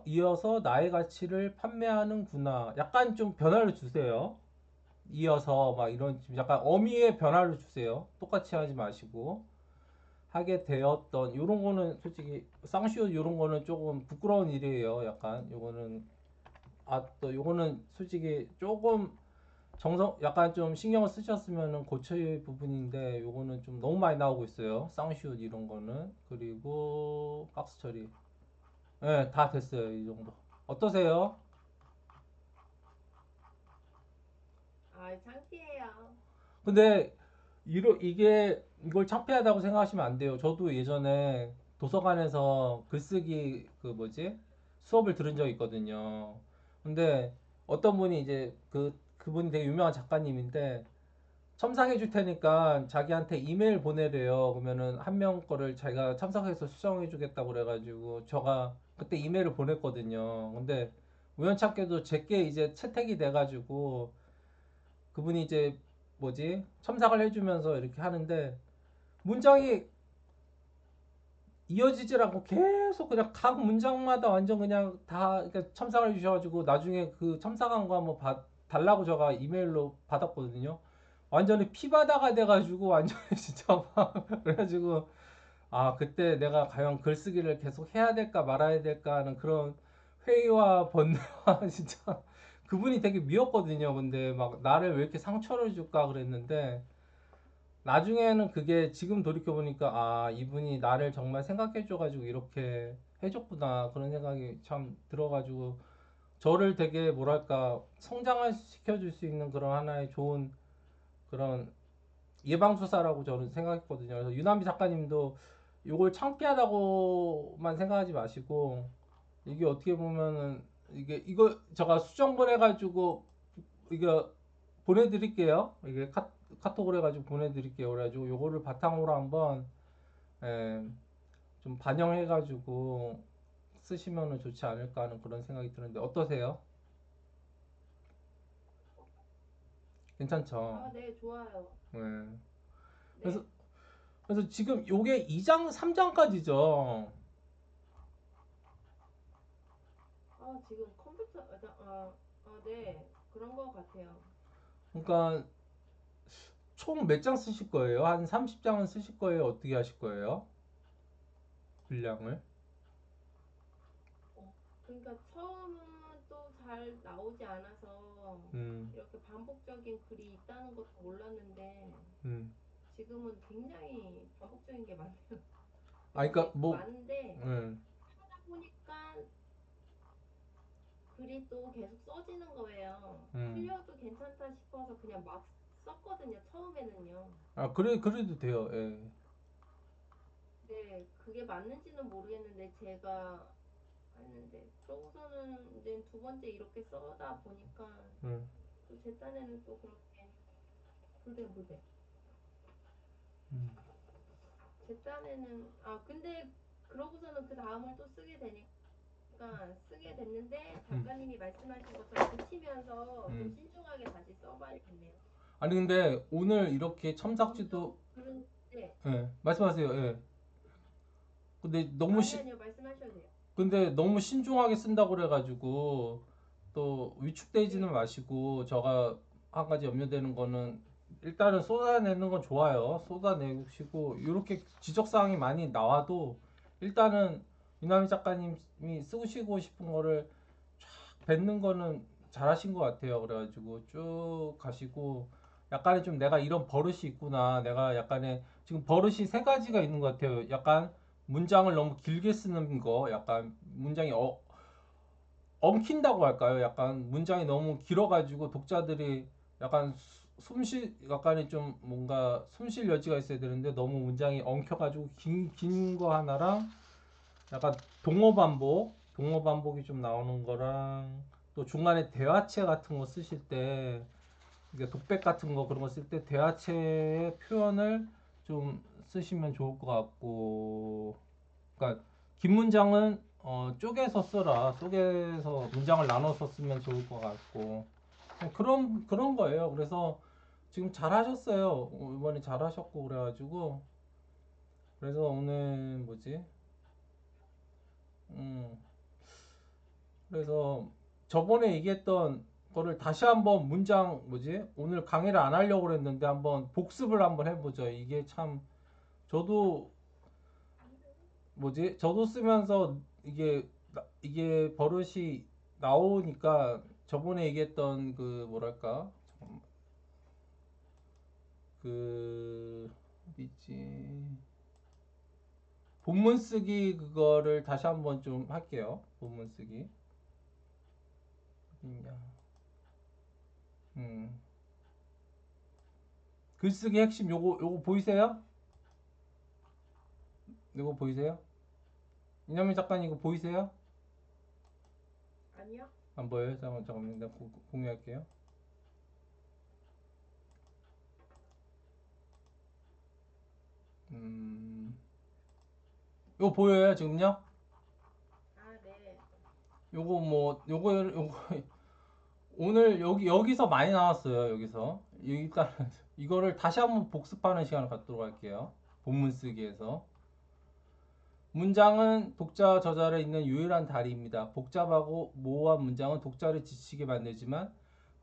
이어서 나의 가치를 판매하는구나. 약간 좀 변화를 주세요. 이어서 막 이런 약간 어미의 변화를 주세요. 똑같이 하지 마시고 하게 되었던 요런 거는 솔직히 쌍시옷 요런 거는 조금 부끄러운 일이에요. 약간 요거는 또 요거는 솔직히 조금 약간 좀 신경을 쓰셨으면은 고쳐야 부분인데 요거는 좀 너무 많이 나오고 있어요. 쌍시옷 이런 거는 그리고 박스 처리 예, 다 됐어요. 이 정도 어떠세요? 아, 창피해요. 근데 이걸 창피하다고 생각하시면 안 돼요. 저도 예전에 도서관에서 글쓰기 그 뭐지? 수업을 들은 적이 있거든요. 근데 어떤 분이 이제 그분이 되게 유명한 작가님인데 첨삭해 줄 테니까 자기한테 이메일 보내래요. 그러면은 한 명 거를 자기가 첨삭해서 수정해 주겠다고 그래가지고 제가 그때 이메일을 보냈거든요. 근데 우연찮게도 제게 이제 채택이 돼가지고 그분이 이제 뭐지 첨삭을 해주면서 이렇게 하는데 문장이 이어지질 않고 계속 그냥 각 문장마다 완전 그냥 다 그러니까 첨삭을 해주셔가지고 나중에 그 첨삭한 거 한번 달라고 제가 이메일로 받았거든요. 완전히 피바다가 돼가지고 완전히 진짜 막 그래가지고 아 그때 내가 과연 글쓰기를 계속 해야 될까 말아야 될까 하는 그런 회의와 번뇌와 진짜 그분이 되게 미웠거든요. 근데 막 나를 왜 이렇게 상처를 줄까 그랬는데 나중에는 그게 지금 돌이켜보니까 아 이분이 나를 정말 생각해줘가지고 이렇게 해줬구나 그런 생각이 참 들어가지고 저를 되게 뭐랄까 성장을 시켜줄 수 있는 그런 하나의 좋은 그런 예방주사라고 저는 생각했거든요. 그래서 유남비 작가님도 이걸 창피하다고만 생각하지 마시고 이게 어떻게 보면은 이거 제가 수정본 해가지고 이거 보내드릴게요. 이게 카톡을 해가지고 보내드릴게요. 그래가지고 요거를 바탕으로 한번 예, 좀 반영해가지고 쓰시면은 좋지 않을까 하는 그런 생각이 드는데 어떠세요? 괜찮죠? 아, 네, 좋아요. 예. 그래서 네. 지금 요게 2장, 3장까지죠. 아, 지금 컴퓨터, 네. 그런 거 같아요. 그러니까 총 몇 장 쓰실 거예요? 한 30장은 쓰실 거예요? 어떻게 하실 거예요? 분량을? 그러니까 처음은 또 잘 나오지 않아서 음, 이렇게 반복적인 글이 있다는 것도 몰랐는데 음. 지금은 굉장히 반복적인 게 많네요. 그러니까 이렇게 뭐, 많은데 음, 하다 보니까 글이 또 계속 써지는 거예요. 음. 틀려도 괜찮다 싶어서 그냥 막 썼거든요. 처음에는요. 아, 그래도 돼요. 예. 네, 그게 맞는지는 모르겠는데 제가 했는데 그러고서는 이제 두 번째 이렇게 써다 보니까 음, 또 제 딴에는 또 그렇게 불대 음, 제 딴에는 근데 그러고서는 그 다음을 또 쓰게 되니까 쓰게 됐는데 음, 작가님이 말씀하신 것처럼 고치면서 좀 음. 신중하게 다시 써봐야겠네요. 아니, 근데 오늘 이렇게 점점 첨삭지도, 그런데 예, 말씀하세요. 예. 근데 너무 아니요 말씀하셔도 돼요. 근데 너무 신중하게 쓴다고 그래가지고 또 위축되지는 네, 마시고 제가 한 가지 염려되는 거는 일단은 쏟아내는 건 좋아요. 쏟아내시고 이렇게 지적사항이 많이 나와도 일단은 유나미 작가님이 쓰시고 싶은 거를 쫙 뱉는 거는 잘하신 것 같아요. 그래가지고 쭉 가시고 약간의 좀 내가 이런 버릇이 있구나. 내가 약간의 지금 버릇이 세 가지가 있는 것 같아요. 약간 문장을 너무 길게 쓰는 거, 약간 문장이 엉킨다고 할까요? 약간 문장이 너무 길어가지고 독자들이 약간 약간의 좀 뭔가 숨쉴 여지가 있어야 되는데 너무 문장이 엉켜가지고 긴 거 하나랑 약간 동어 반복이 좀 나오는 거랑 또 중간에 대화체 같은 거 쓰실 때 이게 독백 같은 거 그런 거 쓸 때 대화체의 표현을 좀 쓰시면 좋을 것 같고 그러니까 긴 문장은 쪼개서 써라. 쪼개서 문장을 나눠서 쓰면 좋을 것 같고 그런 거예요. 그래서 지금 잘 하셨어요. 이번에 잘 하셨고 그래가지고 그래서 오늘 뭐지? 음 그래서 저번에 얘기했던 거를 다시 한번 문장 뭐지? 오늘 강의를 안 하려고 그랬는데 한번 복습을 한번 해보죠. 이게 참 저도 뭐지? 저도 쓰면서 이게 버릇이 나오니까 저번에 얘기했던 그 뭐랄까? 그 어디 있지? 본문 쓰기 그거를 다시 한번 좀 할게요. 본문 쓰기. 어딨냐? 음. 글쓰기 핵심 요거 보이세요? 이거 보이세요? 이념미 작가님 이거 보이세요? 아니요? 안 보여요? 잠깐만 내가 공유할게요. 음, 이거 보여요 지금요? 아, 네. 요거 오늘 여기서 많이 나왔어요. 여기서 일단 이거를 다시 한번 복습하는 시간을 갖도록 할게요. 본문 쓰기에서 문장은 독자 저자를 잇는 유일한 다리입니다. 복잡하고 모호한 문장은 독자를 지치게 만들지만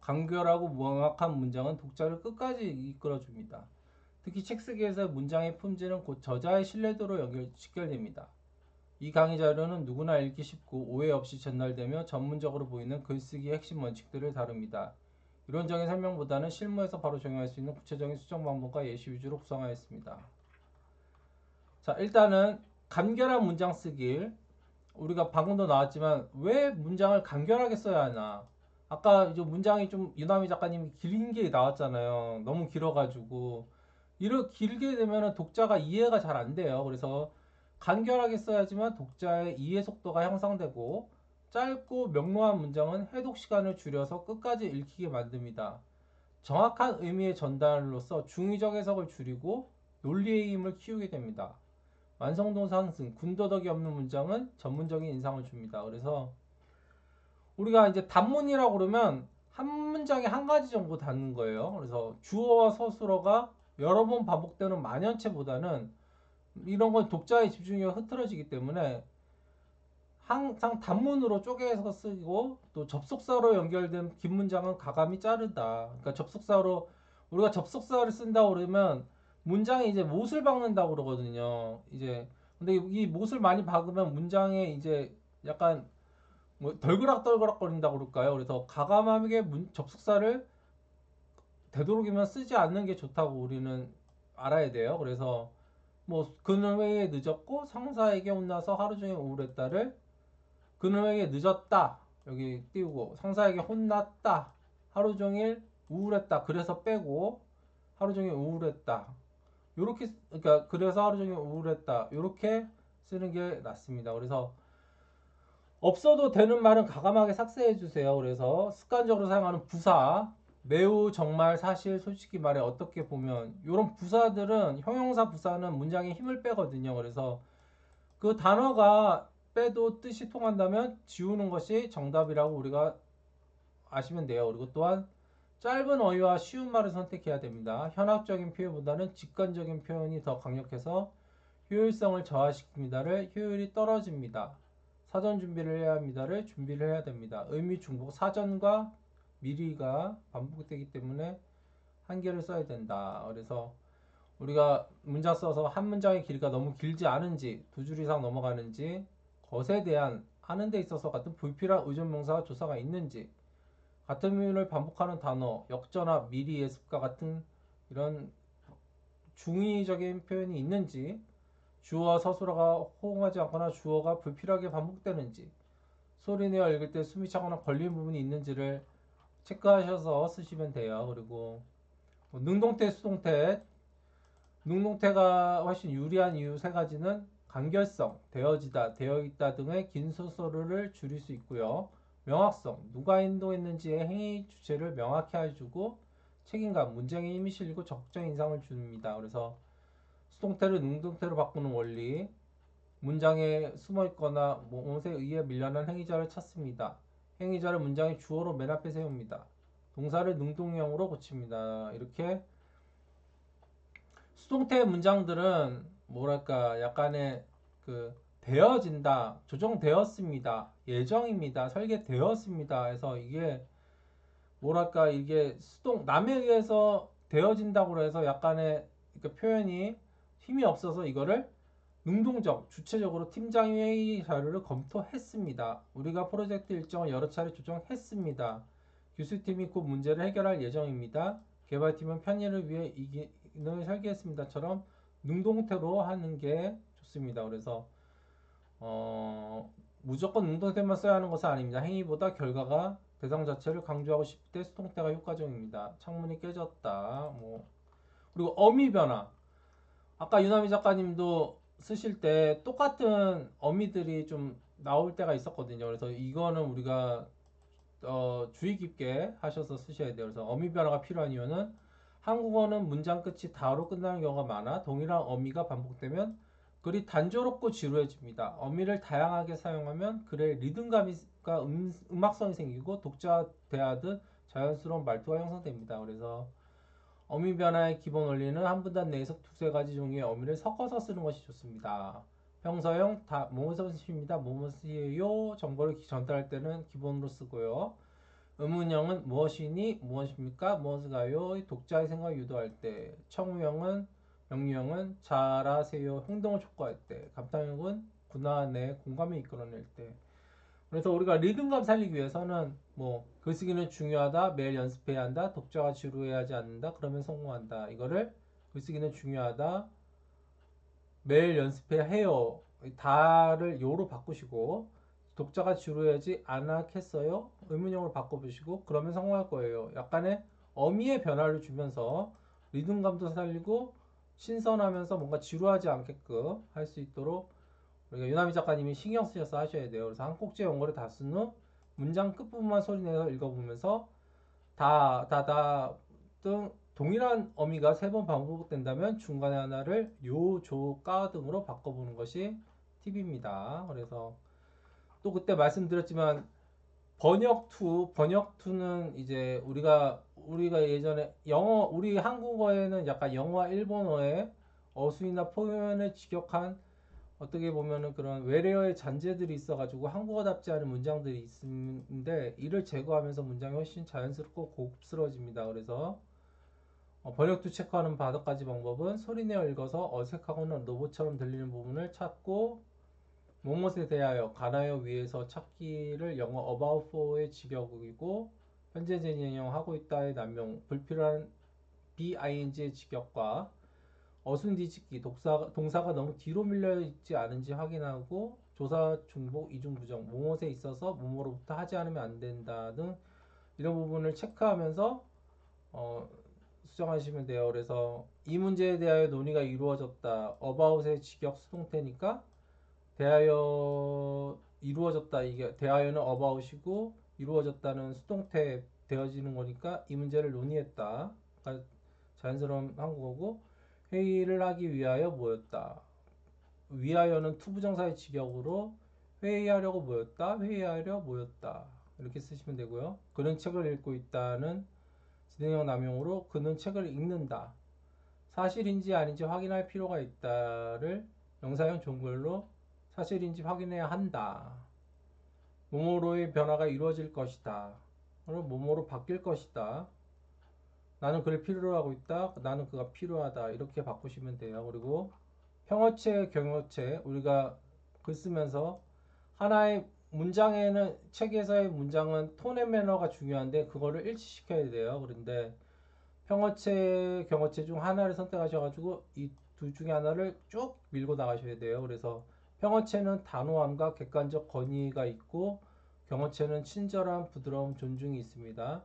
간결하고 명확한 문장은 독자를 끝까지 이끌어줍니다. 특히 책 쓰기에서 문장의 품질은 곧 저자의 신뢰도로 직결됩니다. 이 강의 자료는 누구나 읽기 쉽고 오해 없이 전달되며 전문적으로 보이는 글쓰기의 핵심 원칙들을 다룹니다. 이론적인 설명보다는 실무에서 바로 적용할 수 있는 구체적인 수정 방법과 예시 위주로 구성하였습니다. 자, 일단은 간결한 문장 쓰기. 우리가 방금도 나왔지만 왜 문장을 간결하게 써야 하나? 아까 이제 문장이 좀 유나미 작가님이 긴 게 나왔잖아요. 너무 길어가지고 이렇게 길게 되면 독자가 이해가 잘 안 돼요. 그래서 간결하게 써야지만 독자의 이해 속도가 향상되고 짧고 명료한 문장은 해독 시간을 줄여서 끝까지 읽히게 만듭니다. 정확한 의미의 전달로서 중의적 해석을 줄이고 논리의 힘을 키우게 됩니다. 완성도 상승, 군더더기 없는 문장은 전문적인 인상을 줍니다. 그래서 우리가 이제 단문이라고 그러면 한 문장에 한 가지 정도 닿는 거예요. 그래서 주어와 서술어가 여러 번 반복되는 만연체보다는 이런 건 독자의 집중력이 흐트러지기 때문에 항상 단문으로 쪼개서 쓰고 또 접속사로 연결된 긴 문장은 가감이 자르다. 그러니까 접속사로 우리가 접속사를 쓴다고 그러면 문장에 이제 못을 박는다고 그러거든요. 이제 근데 이 못을 많이 박으면 문장에 이제 약간 뭐 덜그락덜그락 거린다고 그럴까요? 그래서 가감하게 접속사를 되도록이면 쓰지 않는 게 좋다고 우리는 알아야 돼요. 그래서 뭐 그는 회의에 늦었고 상사에게 혼나서 하루 종일 우울했다를 그는 회의에 늦었다 여기 띄우고 상사에게 혼났다 하루 종일 우울했다 그래서 빼고 하루 종일 우울했다 요렇게 그러니까 그래서 하루 종일 우울했다 요렇게 쓰는 게 낫습니다. 그래서 없어도 되는 말은 가감하게 삭제해 주세요. 그래서 습관적으로 사용하는 부사, 매우, 정말, 사실, 솔직히 말해 어떻게 보면 이런 부사들은 형용사 부사는 문장에 힘을 빼거든요. 그래서 그 단어가 빼도 뜻이 통한다면 지우는 것이 정답이라고 우리가 아시면 돼요. 그리고 또한 짧은 어휘와 쉬운 말을 선택해야 됩니다. 현학적인 표현보다는 직관적인 표현이 더 강력해서 효율성을 저하시킵니다를 효율이 떨어집니다. 사전 준비를 해야 합니다를 준비를 해야 됩니다. 의미 중복 사전과 미리가 반복되기 때문에 한 개를 써야 된다. 그래서 우리가 문장 써서 한 문장의 길이가 너무 길지 않은지 두 줄 이상 넘어가는지 것에 대한 하는 데 있어서 같은 불필요한 의존명사와 조사가 있는지 같은 의미를 반복하는 단어 역전합 미리 예습과 같은 이런 중의적인 표현이 있는지 주어와 서술어가 호응하지 않거나 주어가 불필요하게 반복되는지 소리내어 읽을 때 숨이 차거나 걸린 부분이 있는지를 체크하셔서 쓰시면 돼요. 그리고 뭐 능동태, 수동태, 능동태가 훨씬 유리한 이유 세 가지는 간결성, 되어지다, 되어있다 등의 긴 소설을 줄일 수 있고요. 명확성, 누가 인도했는지의 행위 주체를 명확히 해주고 책임감, 문장에 힘이 실리고 적정 인상을 줍니다. 그래서 수동태를 능동태로 바꾸는 원리, 문장에 숨어있거나 무엇에 의해 밀려난 행위자를 찾습니다. 행위자를 문장의 주어로 맨 앞에 세웁니다. 동사를 능동형으로 고칩니다. 이렇게 수동태 문장들은 뭐랄까 약간의 그 되어진다, 조정되었습니다, 예정입니다, 설계되었습니다 해서 이게 뭐랄까 이게 남에 의해서 되어진다고 해서 약간의 표현이 힘이 없어서 이거를 능동적, 주체적으로 팀장이 회의 자료를 검토했습니다. 우리가 프로젝트 일정을 여러 차례 조정했습니다. 교수팀이 곧 문제를 해결할 예정입니다. 개발팀은 편의를 위해 이 기능을 설계했습니다처럼 능동태로 하는 게 좋습니다. 그래서 무조건 능동태만 써야 하는 것은 아닙니다. 행위보다 결과가 대상 자체를 강조하고 싶을 때 수동태가 효과적입니다. 창문이 깨졌다. 그리고 어미 변화. 아까 유나미 작가님도 쓰실 때 똑같은 어미들이 좀 나올 때가 있었거든요. 그래서 이거는 우리가 주의 깊게 하셔서 쓰셔야 돼요. 그래서 어미 변화가 필요한 이유는 한국어는 문장 끝이 다로 끝나는 경우가 많아 동일한 어미가 반복되면 글이 단조롭고 지루해집니다. 어미를 다양하게 사용하면 글의 리듬감과 음악성이 생기고 독자와 대하듯 자연스러운 말투가 형성됩니다. 그래서 어미 변화의 기본 원리는 한 문단 내에서 두세 가지 종류의 어미를 섞어서 쓰는 것이 좋습니다. 평서형 뭐뭇입니다. 뭐뭇이에요 정보를 전달할 때는 기본으로 쓰고요. 의문형은 무엇이니 무엇입니까 무엇인가요 독자의 생각을 유도할 때. 청우형은 명료형은 잘하세요 행동을 촉구할 때. 감탄형은 구나 내 공감을 이끌어낼 때. 그래서 우리가 리듬감 살리기 위해서는 글쓰기는 중요하다, 매일 연습해야 한다, 독자가 지루해하지 않는다, 그러면 성공한다. 이거를 글쓰기는 중요하다, 매일 연습해야 해요. 다를 요로 바꾸시고 독자가 지루해하지 않았겠어요? 의문형으로 바꿔보시고 그러면 성공할 거예요. 약간의 어미의 변화를 주면서 리듬감도 살리고 신선하면서 뭔가 지루하지 않게끔 할 수 있도록 우리가 유나미 작가님이 신경 쓰셔서 하셔야 돼요. 그래서 한 꼭지의 원고를 다 쓴 후 문장 끝부분만 소리내서 읽어보면서 등 동일한 어미가 세 번 반복된다면 중간에 하나를 요, 조, 까 등으로 바꿔보는 것이 팁입니다. 그래서 또 그때 말씀드렸지만 번역2는 이제 우리가 예전에 우리 한국어에는 약간 영어와 일본어의 어순이나 표현을 직역한 어떻게 보면은 그런 외래어의 잔재들이 있어가지고 한국어답지 않은 문장들이 있는데 이를 제거하면서 문장이 훨씬 자연스럽고 고급스러워집니다. 그래서 번역투 체크하는 5가지 방법은 소리내어 읽어서 어색하거나 로봇처럼 들리는 부분을 찾고 무엇에 대하여 가나요 위에서 찾기를 영어 about for의 직역이고 현재 진행 하고 있다의 남용 불필요한 BING의 직역과 어순 뒤집기 동사가 너무 뒤로 밀려 있지 않은지 확인하고 조사 중복 이중 부정 무엇에 있어서 뭐뭐로부터 하지 않으면 안 된다 등 이런 부분을 체크하면서 수정하시면 돼요. 그래서 이 문제에 대하여 논의가 이루어졌다. about의 직역 수동태니까 대하여 이루어졌다. 이게 대하여는 about이고 이루어졌다는 수동태 되어지는 거니까 이 문제를 논의했다. 그러니까 자연스러운 한국어고 회의를 하기 위하여 모였다. 위하여는 투부정사의 직역으로 회의하려고 모였다. 회의하려 모였다. 이렇게 쓰시면 되고요. 그는 책을 읽고 있다는 진행형 남용으로 그는 책을 읽는다. 사실인지 아닌지 확인할 필요가 있다를 명사형 종글로 사실인지 확인해야 한다. 뭐뭐로의 변화가 이루어질 것이다. 그럼 뭐뭐로 바뀔 것이다. 나는 그를 필요로 하고 있다. 나는 그가 필요하다. 이렇게 바꾸시면 돼요. 그리고 형어체, 경어체 우리가 글 쓰면서 하나의 문장에는 책에서의 문장은 톤의 매너가 중요한데 그거를 일치시켜야 돼요. 그런데 형어체, 경어체 중 하나를 선택하셔가지고 이 둘 중에 하나를 쭉 밀고 나가셔야 돼요. 그래서 형어체는 단호함과 객관적 권위가 있고 경어체는 친절한 부드러움, 존중이 있습니다.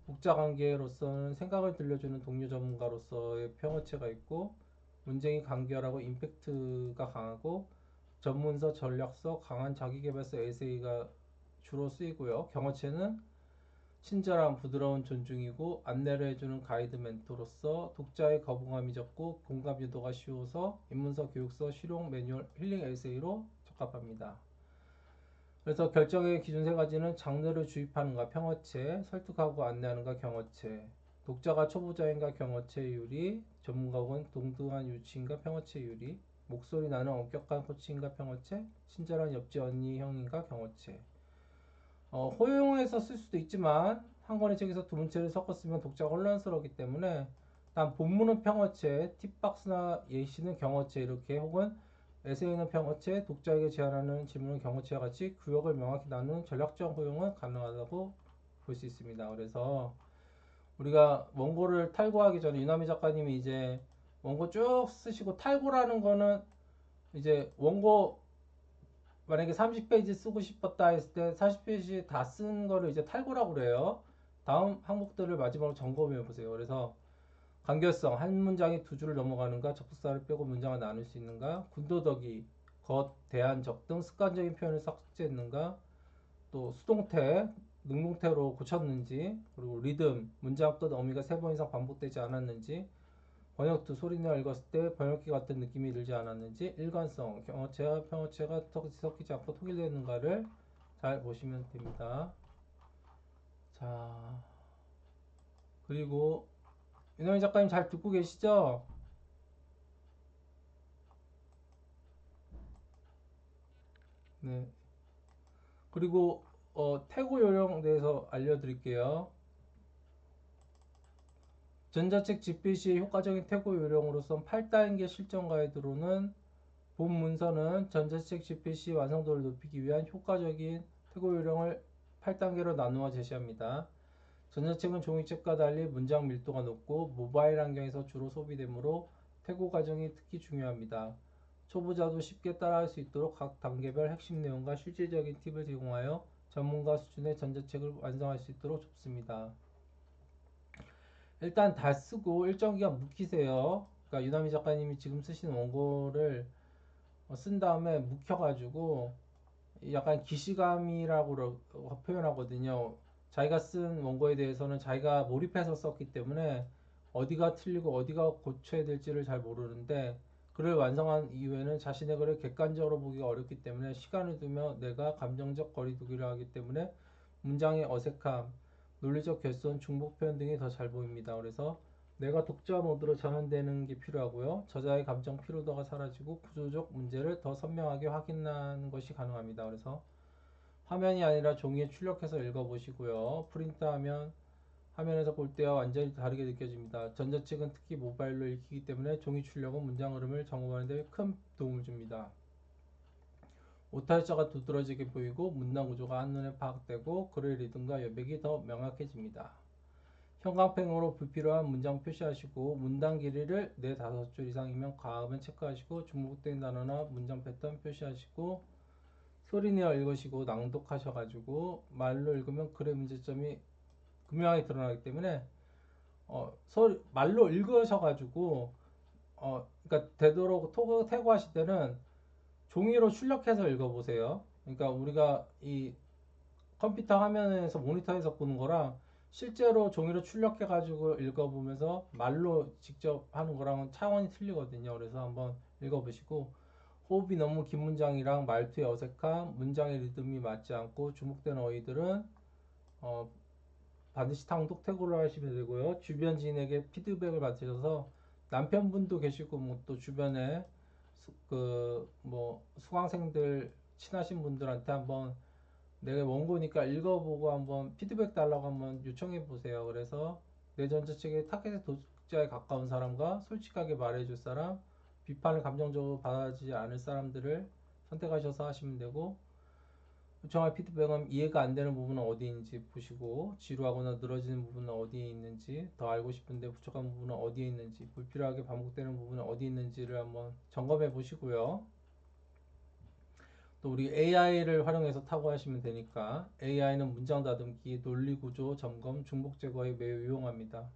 독자관계로서는 생각을 들려주는 동료 전문가로서의 평어체가 있고 문쟁이 간결하고 임팩트가 강하고 전문서, 전략서, 강한 자기계발서 에세이가 주로 쓰이고요. 경어체는 친절한 부드러운 존중이고 안내를 해주는 가이드 멘토로서 독자의 거부감이 적고 공감 유도가 쉬워서 입문서, 교육서, 실용 매뉴얼, 힐링 에세이로 적합합니다. 그래서 결정의 기준 세 가지는 장르를 주입하는가 평어체, 설득하고 안내하는가 경어체, 독자가 초보자인가 경어체 유리, 전문가군 동등한 유치인가 평어체 유리, 목소리 나는 엄격한 코치인가 평어체, 친절한 옆집 언니 형인가 경어체. 호용해서 쓸 수도 있지만 한 권의 책에서 두 문체를 섞었으면 독자가 혼란스럽기 때문에 단 본문은 평어체, 팁박스나 예시는 경어체 이렇게 혹은 에세이는 평어체, 독자에게 제안하는 질문은 경어체와 같이 구역을 명확히 나누는 전략적 호용은 가능하다고 볼 수 있습니다. 그래서 우리가 원고를 탈고하기 전에 유나미 작가님이 이제 원고 쭉 쓰시고 탈고라는 거는 이제 원고 만약에 30페이지 쓰고 싶었다 했을 때 40페이지 다 쓴 거를 이제 탈고라고 그래요. 다음 항목들을 마지막으로 점검해 보세요. 그래서 간결성, 한 문장이 두 줄을 넘어가는가, 접속사를 빼고 문장을 나눌 수 있는가, 군더더기, 겉, 대안, 적 등 습관적인 표현을 삭제했는가, 또 수동태, 능동태로 고쳤는지, 그리고 리듬, 문장 끝 어미가 세 번 이상 반복되지 않았는지, 번역투 소리내어 읽었을 때 번역기 같은 느낌이 들지 않았는지, 일관성, 경어체와 평어체가 섞이지 않고 통일되는가를 잘 보시면 됩니다. 자, 그리고 윤호민 작가님 잘 듣고 계시죠? 네. 그리고 태고 요령 대해서 알려드릴게요. 전자책 집필 시 효과적인 태고 요령으로선 8단계 실전 가이드로는 본 문서는 전자책 집필 시 완성도를 높이기 위한 효과적인 태고 요령을 8단계로 나누어 제시합니다. 전자책은 종이책과 달리 문장 밀도가 높고 모바일 환경에서 주로 소비되므로 태고 과정이 특히 중요합니다. 초보자도 쉽게 따라할 수 있도록 각 단계별 핵심 내용과 실질적인 팁을 제공하여 전문가 수준의 전자책을 완성할 수 있도록 돕습니다. 일단 다 쓰고 일정 기간 묵히세요. 그러니까 유나미 작가님이 지금 쓰신 원고를 쓴 다음에 묵혀가지고 약간 기시감이라고 표현하거든요. 자기가 쓴 원고에 대해서는 자기가 몰입해서 썼기 때문에 어디가 틀리고 어디가 고쳐야 될지를 잘 모르는데 글을 완성한 이후에는 자신의 글을 객관적으로 보기가 어렵기 때문에 시간을 두며 내가 감정적 거리두기를 하기 때문에 문장의 어색함, 논리적 결손, 중복 표현 등이 더 잘 보입니다. 그래서 내가 독자 모드로 전환되는 게 필요하고요. 저자의 감정 피로도가 사라지고 구조적 문제를 더 선명하게 확인하는 것이 가능합니다. 그래서 화면이 아니라 종이에 출력해서 읽어보시고요. 프린트하면 화면에서 볼 때와 완전히 다르게 느껴집니다. 전자책은 특히 모바일로 읽히기 때문에 종이 출력은 문장 흐름을 점검하는 데 큰 도움을 줍니다. 오탈자가 두드러지게 보이고 문장 구조가 한눈에 파악되고 글의 리듬과 여백이 더 명확해집니다. 형광펜으로 불필요한 문장 표시하시고 문단 길이를 4, 5줄 이상이면 과하면 체크하시고 중복된 단어나 문장 패턴 표시하시고 소리내어 읽으시고 낭독하셔가지고 말로 읽으면 글의 문제점이 분명하게 드러나기 때문에 말로 읽으셔가지고 그러니까 되도록 태고하실 때는 종이로 출력해서 읽어보세요. 그러니까 우리가 이 컴퓨터 화면에서 모니터에서 보는 거랑 실제로 종이로 출력해가지고 읽어보면서 말로 직접 하는 거랑은 차원이 틀리거든요. 그래서 한번 읽어보시고 호흡이 너무 긴 문장이랑 말투의 어색함, 문장의 리듬이 맞지 않고 주목되는 어휘들은 어, 반드시 낭독 태고를 하시면 되고요. 주변 지인에게 피드백을 받으셔서 남편분도 계시고 뭐 또 주변에 뭐 수강생들 친하신 분들한테 한번 내가 원고니까 읽어보고 한번 피드백 달라고 한번 요청해 보세요. 그래서 내 전자책의 타겟의 독자에 가까운 사람과 솔직하게 말해줄 사람, 비판을 감정적으로 받아들이지 않을 사람들을 선택하셔서 하시면 되고 요청할 피드백은 이해가 안 되는 부분은 어디 있는지 보시고 지루하거나 늘어지는 부분은 어디에 있는지 더 알고 싶은데 부족한 부분은 어디에 있는지 불필요하게 반복되는 부분은 어디 있는지를 한번 점검해 보시고요. 또 우리 AI를 활용해서 타고 하시면 되니까 AI는 문장 다듬기, 논리 구조 점검, 중복 제거에 매우 유용합니다.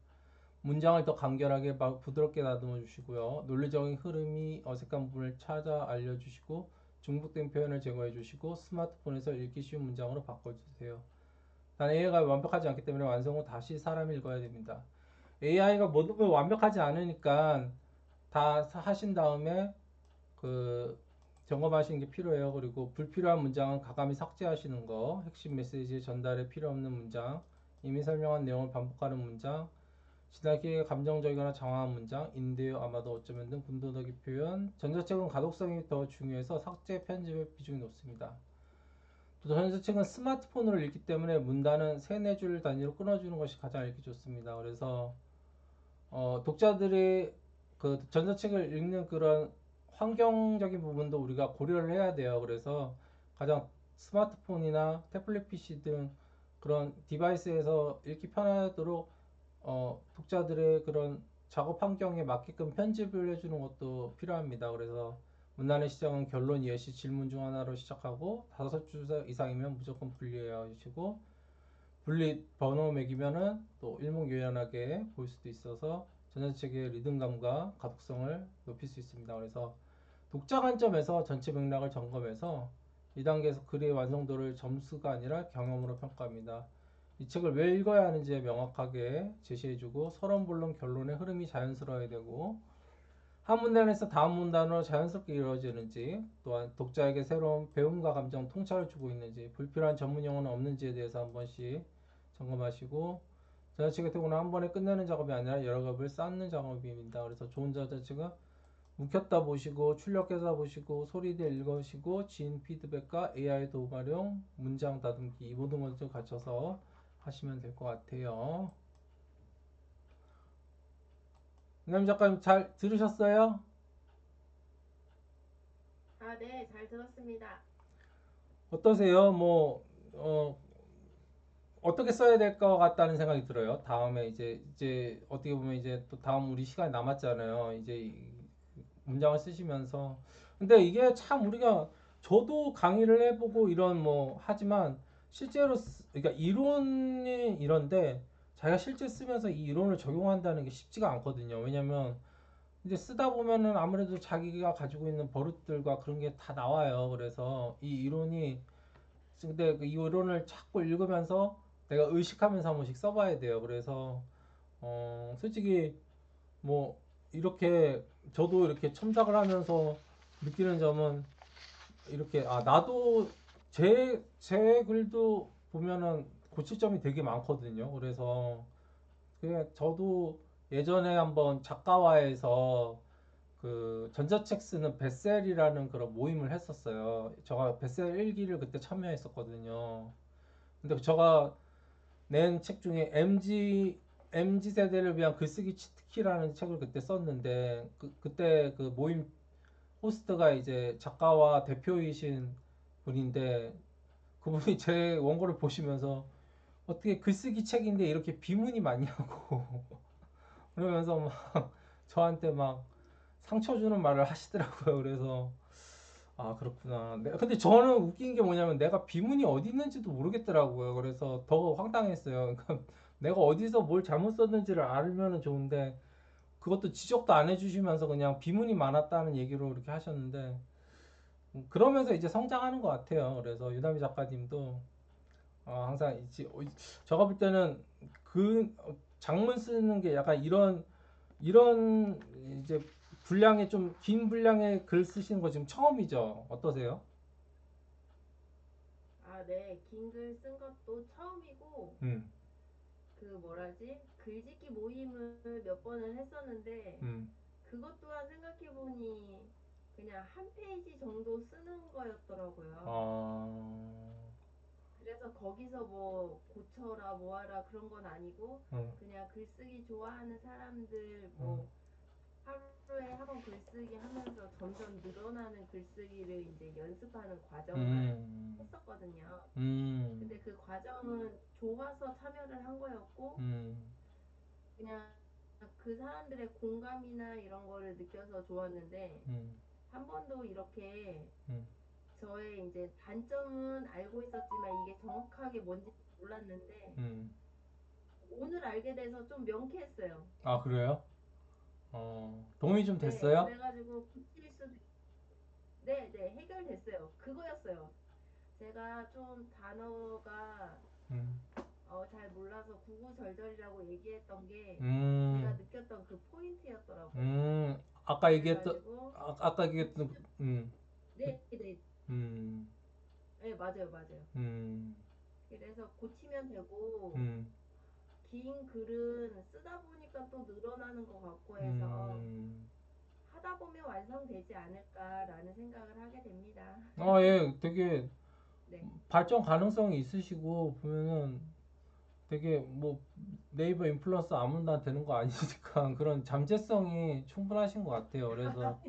문장을 더 간결하게 부드럽게 다듬어 주시고요. 논리적인 흐름이 어색한 부분을 찾아 알려주시고 중복된 표현을 제거해 주시고 스마트폰에서 읽기 쉬운 문장으로 바꿔주세요. 단 AI가 완벽하지 않기 때문에 완성 후 다시 사람이 읽어야 됩니다. AI가 모든 걸 완벽하지 않으니까 다 하신 다음에 그 점검하시는 게 필요해요. 그리고 불필요한 문장은 가감히 삭제하시는 거, 핵심 메시지 전달에 필요 없는 문장, 이미 설명한 내용을 반복하는 문장, 지나치게 감정적이거나 장황한 문장, 인데요, 아마도 어쩌면 등 군더더기 표현, 전자책은 가독성이 더 중요해서 삭제 편집의 비중이 높습니다. 또 전자책은 스마트폰으로 읽기 때문에 문단은 3, 4줄 단위로 끊어주는 것이 가장 읽기 좋습니다. 그래서 독자들이 그 전자책을 읽는 그런 환경적인 부분도 우리가 고려를 해야 돼요. 그래서 가장 스마트폰이나 태블릿 PC 등 그런 디바이스에서 읽기 편하도록 독자들의 그런 작업 환경에 맞게끔 편집을 해주는 것도 필요합니다. 그래서 문단의 시작은 결론, 예시, 질문 중 하나로 시작하고 5줄 이상이면 무조건 분리해 주시고 분리 번호 매기면은 또 일목요연하게 보일 수도 있어서 전자책의 리듬감과 가독성을 높일 수 있습니다. 그래서 독자 관점에서 전체 맥락을 점검해서 이 단계에서 글의 완성도를 점수가 아니라 경험으로 평가합니다. 이 책을 왜 읽어야 하는지 명확하게 제시해주고 서론, 본론, 결론의 흐름이 자연스러워야 되고 한 문단에서 다음 문단으로 자연스럽게 이루어지는지 또한 독자에게 새로운 배움과 감정 통찰을 주고 있는지 불필요한 전문 용어는 없는지에 대해서 한 번씩 점검하시고 전자책 같은 경우는 한 번에 끝내는 작업이 아니라 여러 겹을 쌓는 작업입니다. 그래서 좋은 전자책은 묵혔다 보시고 출력해서 보시고 소리내 읽으시고 지인 피드백과 AI 도움 활용 문장 다듬기 이 모든 것을 갖춰서 하시면 될 것 같아요. 남 작가님 잘 들으셨어요? 아, 네, 잘 들었습니다. 어떠세요? 어떻게 써야 될 것 같다는 생각이 들어요. 다음에 이제 어떻게 보면 이제 또 다음 우리 시간이 남았잖아요. 이제 문장을 쓰시면서. 근데 이게 참 우리가 저도 강의를 해보고 이런 뭐 하지만 실제로 그러니까 이론이 이런데 자기가 실제 쓰면서 이 이론을 적용한다는 게 쉽지가 않거든요. 왜냐면 이제 쓰다 보면은 아무래도 자기가 가지고 있는 버릇들과 그런 게 다 나와요. 그래서 이 이론이 근데 그 이론을 자꾸 읽으면서 내가 의식하면서 한 번씩 써봐야 돼요. 그래서 솔직히 뭐 이렇게 저도 이렇게 첨삭을 하면서 느끼는 점은 이렇게 나도 제 글도 보면은 고칠 점이 되게 많거든요. 그래서 그냥 저도 예전에 한번 작가와에서 그 전자책 쓰는 벳셀이라는 그런 모임을 했었어요. 제가 벳셀 일기를 그때 참여했었거든요. 근데 제가 낸 책 중에 MZ 세대를 위한 글쓰기 치트키라는 책을 그때 썼는데 그때 그 모임 호스트가 이제 작가와 대표이신 분인데 그분이 제 원고를 보시면서 어떻게 글쓰기 책인데 이렇게 비문이 많냐고 그러면서 막 저한테 막 상처 주는 말을 하시더라고요. 그래서 그렇구나. 근데 저는 웃긴 게 뭐냐면 내가 비문이 어디 있는지도 모르겠더라고요. 그래서 더 황당했어요. 그러니까 내가 어디서 뭘 잘못 썼는지를 알면 좋은데 그것도 지적도 안 해주시면서 그냥 비문이 많았다는 얘기로 이렇게 하셨는데 그러면서 이제 성장하는 것 같아요. 그래서 유나미 작가님도 항상 제가 볼 때는 그 장문 쓰는 게 약간 이런 이제 분량의 좀 긴 분량의 글 쓰시는 거 지금 처음이죠? 어떠세요? 아, 네, 긴 글 쓴 것도 처음이고, 음, 그 뭐라지? 글짓기 모임을 몇 번을 했었는데, 음, 그것 또한 생각해보니 그냥 한 페이지 정도 쓰는 거였더라고요. 아, 그래서 거기서 뭐 고쳐라 뭐하라 그런 건 아니고 음, 그냥 글쓰기 좋아하는 사람들 음, 뭐 하루에 한 번 글쓰기 하면서 점점 늘어나는 글쓰기를 이제 연습하는 과정만 음, 했었거든요. 음, 근데 그 과정은 좋아서 참여를 한 거였고 음, 그냥 그 사람들의 공감이나 이런 거를 느껴서 좋았는데 음, 한 번도 이렇게 음, 저의 이제 단점은 알고 있었지만 이게 정확하게 뭔지 몰랐는데 음. 오늘 알게 돼서 좀 명쾌했어요. 아, 그래요? 도움이 좀 네, 됐어요? 그래가지고 고칠 수도 네, 네, 해결됐어요. 그거였어요. 제가 좀 단어가 음. 잘 몰라서 구구절절이라고 얘기했던 게 제가 음. 느꼈던 그 포인트였더라고요. 음. 아까 얘기했던, 그래가지고 아까 얘기했던, 고치면 그, 네, 네, 음. 네, 맞아요, 맞아요. 음. 그래서 고치면 되고 음. 긴 글은 쓰다 보니까 또 늘어나는 것 같고 해서 음. 하다 보면 완성되지 않을까라는 생각을 하게 됩니다. 예, 되게 네. 발전 가능성이 있으시고, 보면은 되게 뭐 네이버 인플루언서 아무나 되는 거 아니니까 그런 잠재성이 충분하신 것 같아요. 그래서,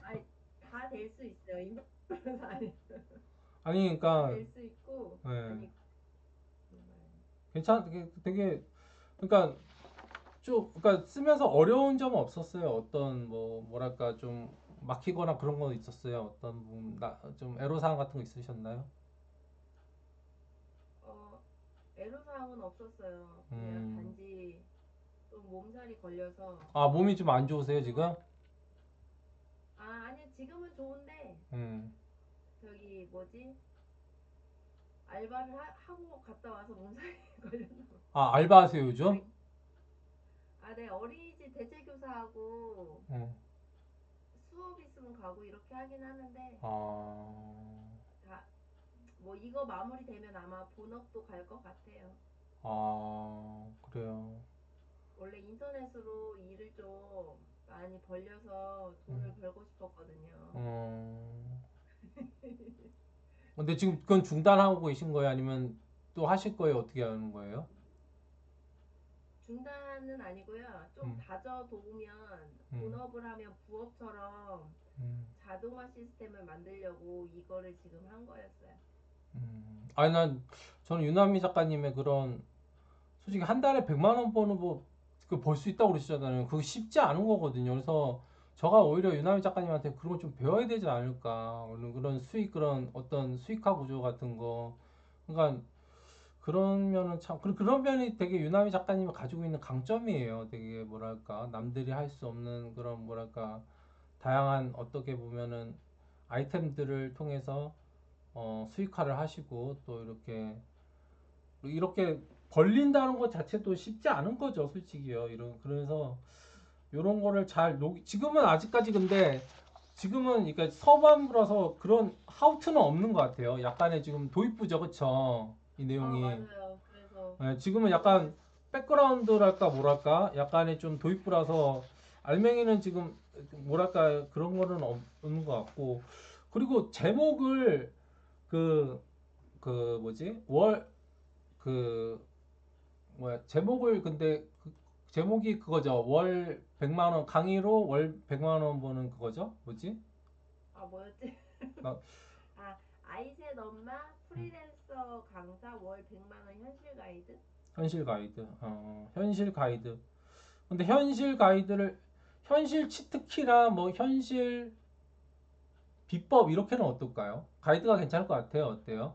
아니, 다 될 수 있어요. 인플루언서 아니, 아니, 다 그러니까, 될 수 있고, 예, 아니, 되게, 그러니까 그러니까 쓰면서 어려운 점은 없었어요. 어떤 뭐랄까 좀 막히거나 그런 거 있었어요. 어떤 좀 애로사항 같은 거 있으셨나요? 어, 애로사항은 없었어요. 그냥 음. 단지 좀 몸살이 걸려서, 아, 몸이 좀 안 좋으세요, 지금? 아니, 지금은 좋은데, 음. 저기, 뭐지? 알바를 하고 갔다 와서 몸살이 걸려서. 아, 알바하세요, 요즘? 아니, 네, 어린이집 대체교사하고 음. 수업 있으면 가고 이렇게 하긴 하는데, 아. 다, 뭐, 이거 마무리되면 아마 본업도 갈 것 같아요. 아, 그래요. 원래 인터넷으로 일을 좀 많이 벌려서 음. 돈을 벌고 싶었거든요. 음. 근데 지금 그건 중단하고 계신 거예요? 아니면 또 하실 거예요? 어떻게 하는 거예요? 중단은 아니고요. 좀 음. 다져 도우면 음. 본업을 하면 부업처럼 음. 자동화 시스템을 만들려고 이거를 지금 한 거였어요. 아니, 저는 유남미 작가님의 그런, 솔직히 한 달에 100만 원 버는 뭐, 그 벌 수 있다고 그러시잖아요. 그거 쉽지 않은 거거든요. 그래서 저가 오히려 유남미 작가님한테 그런 거 좀 배워야 되지 않을까. 그런 수익, 그런 어떤 수익화 구조 같은 거. 그러니까 그런 면은 참, 그런 면이 되게 유남미 작가님이 가지고 있는 강점이에요. 되게 뭐랄까, 남들이 할 수 없는 그런 뭐랄까, 다양한 어떻게 보면은 아이템들을 통해서 수익화를 하시고 또 이렇게 벌린다는 것 자체도 쉽지 않은 거죠, 솔직히요. 그래서 이런 거를 지금은 아직까지 근데 지금은 그러니까 서반부라서 그런 하우트는 없는 것 같아요. 약간의 지금 도입부죠, 그쵸? 이 내용이. 맞아요. 그래서 지금은 약간 그거를 백그라운드랄까 뭐랄까 약간의 좀 도입부라서 알맹이는 지금 뭐랄까 그런 거는 없는 것 같고 그리고 제목을 그 뭐지 그 뭐야 제목을 근데 제목이 그거죠. 월 100만 원 강의로 월 100만 원 버는 그거죠. 뭐지? 뭐였지? 나, 아이셋 엄마 음, 프리랜서 강사 월 100만 원 현실 가이드? 현실 가이드. 현실 가이드. 근데 현실 가이드를 현실 치트키나 뭐 현실 비법 이렇게는 어떨까요? 가이드가 괜찮을 것 같아요. 어때요?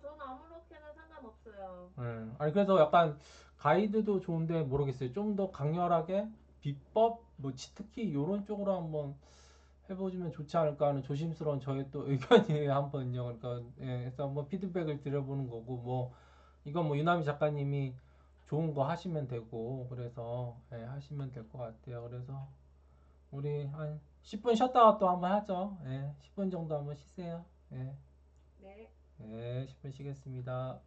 저는 아무렇게나 상관없어요. 아니 그래서 약간 가이드도 좋은데 모르겠어요. 좀 더 강렬하게 비법, 뭐 치트키 이런 쪽으로 한번 해보시면 좋지 않을까 하는 조심스러운 저의 또 의견이에요. 한번요. 그러니까 그래서 한번 피드백을 드려보는 거고 뭐 이건 뭐 유나미 작가님이 좋은 거 하시면 되고 그래서 하시면 될 것 같아요. 그래서 우리 한 10분 쉬었다가 또 한번 하죠. 10분 정도 한번 쉬세요. 네. 10분 쉬겠습니다.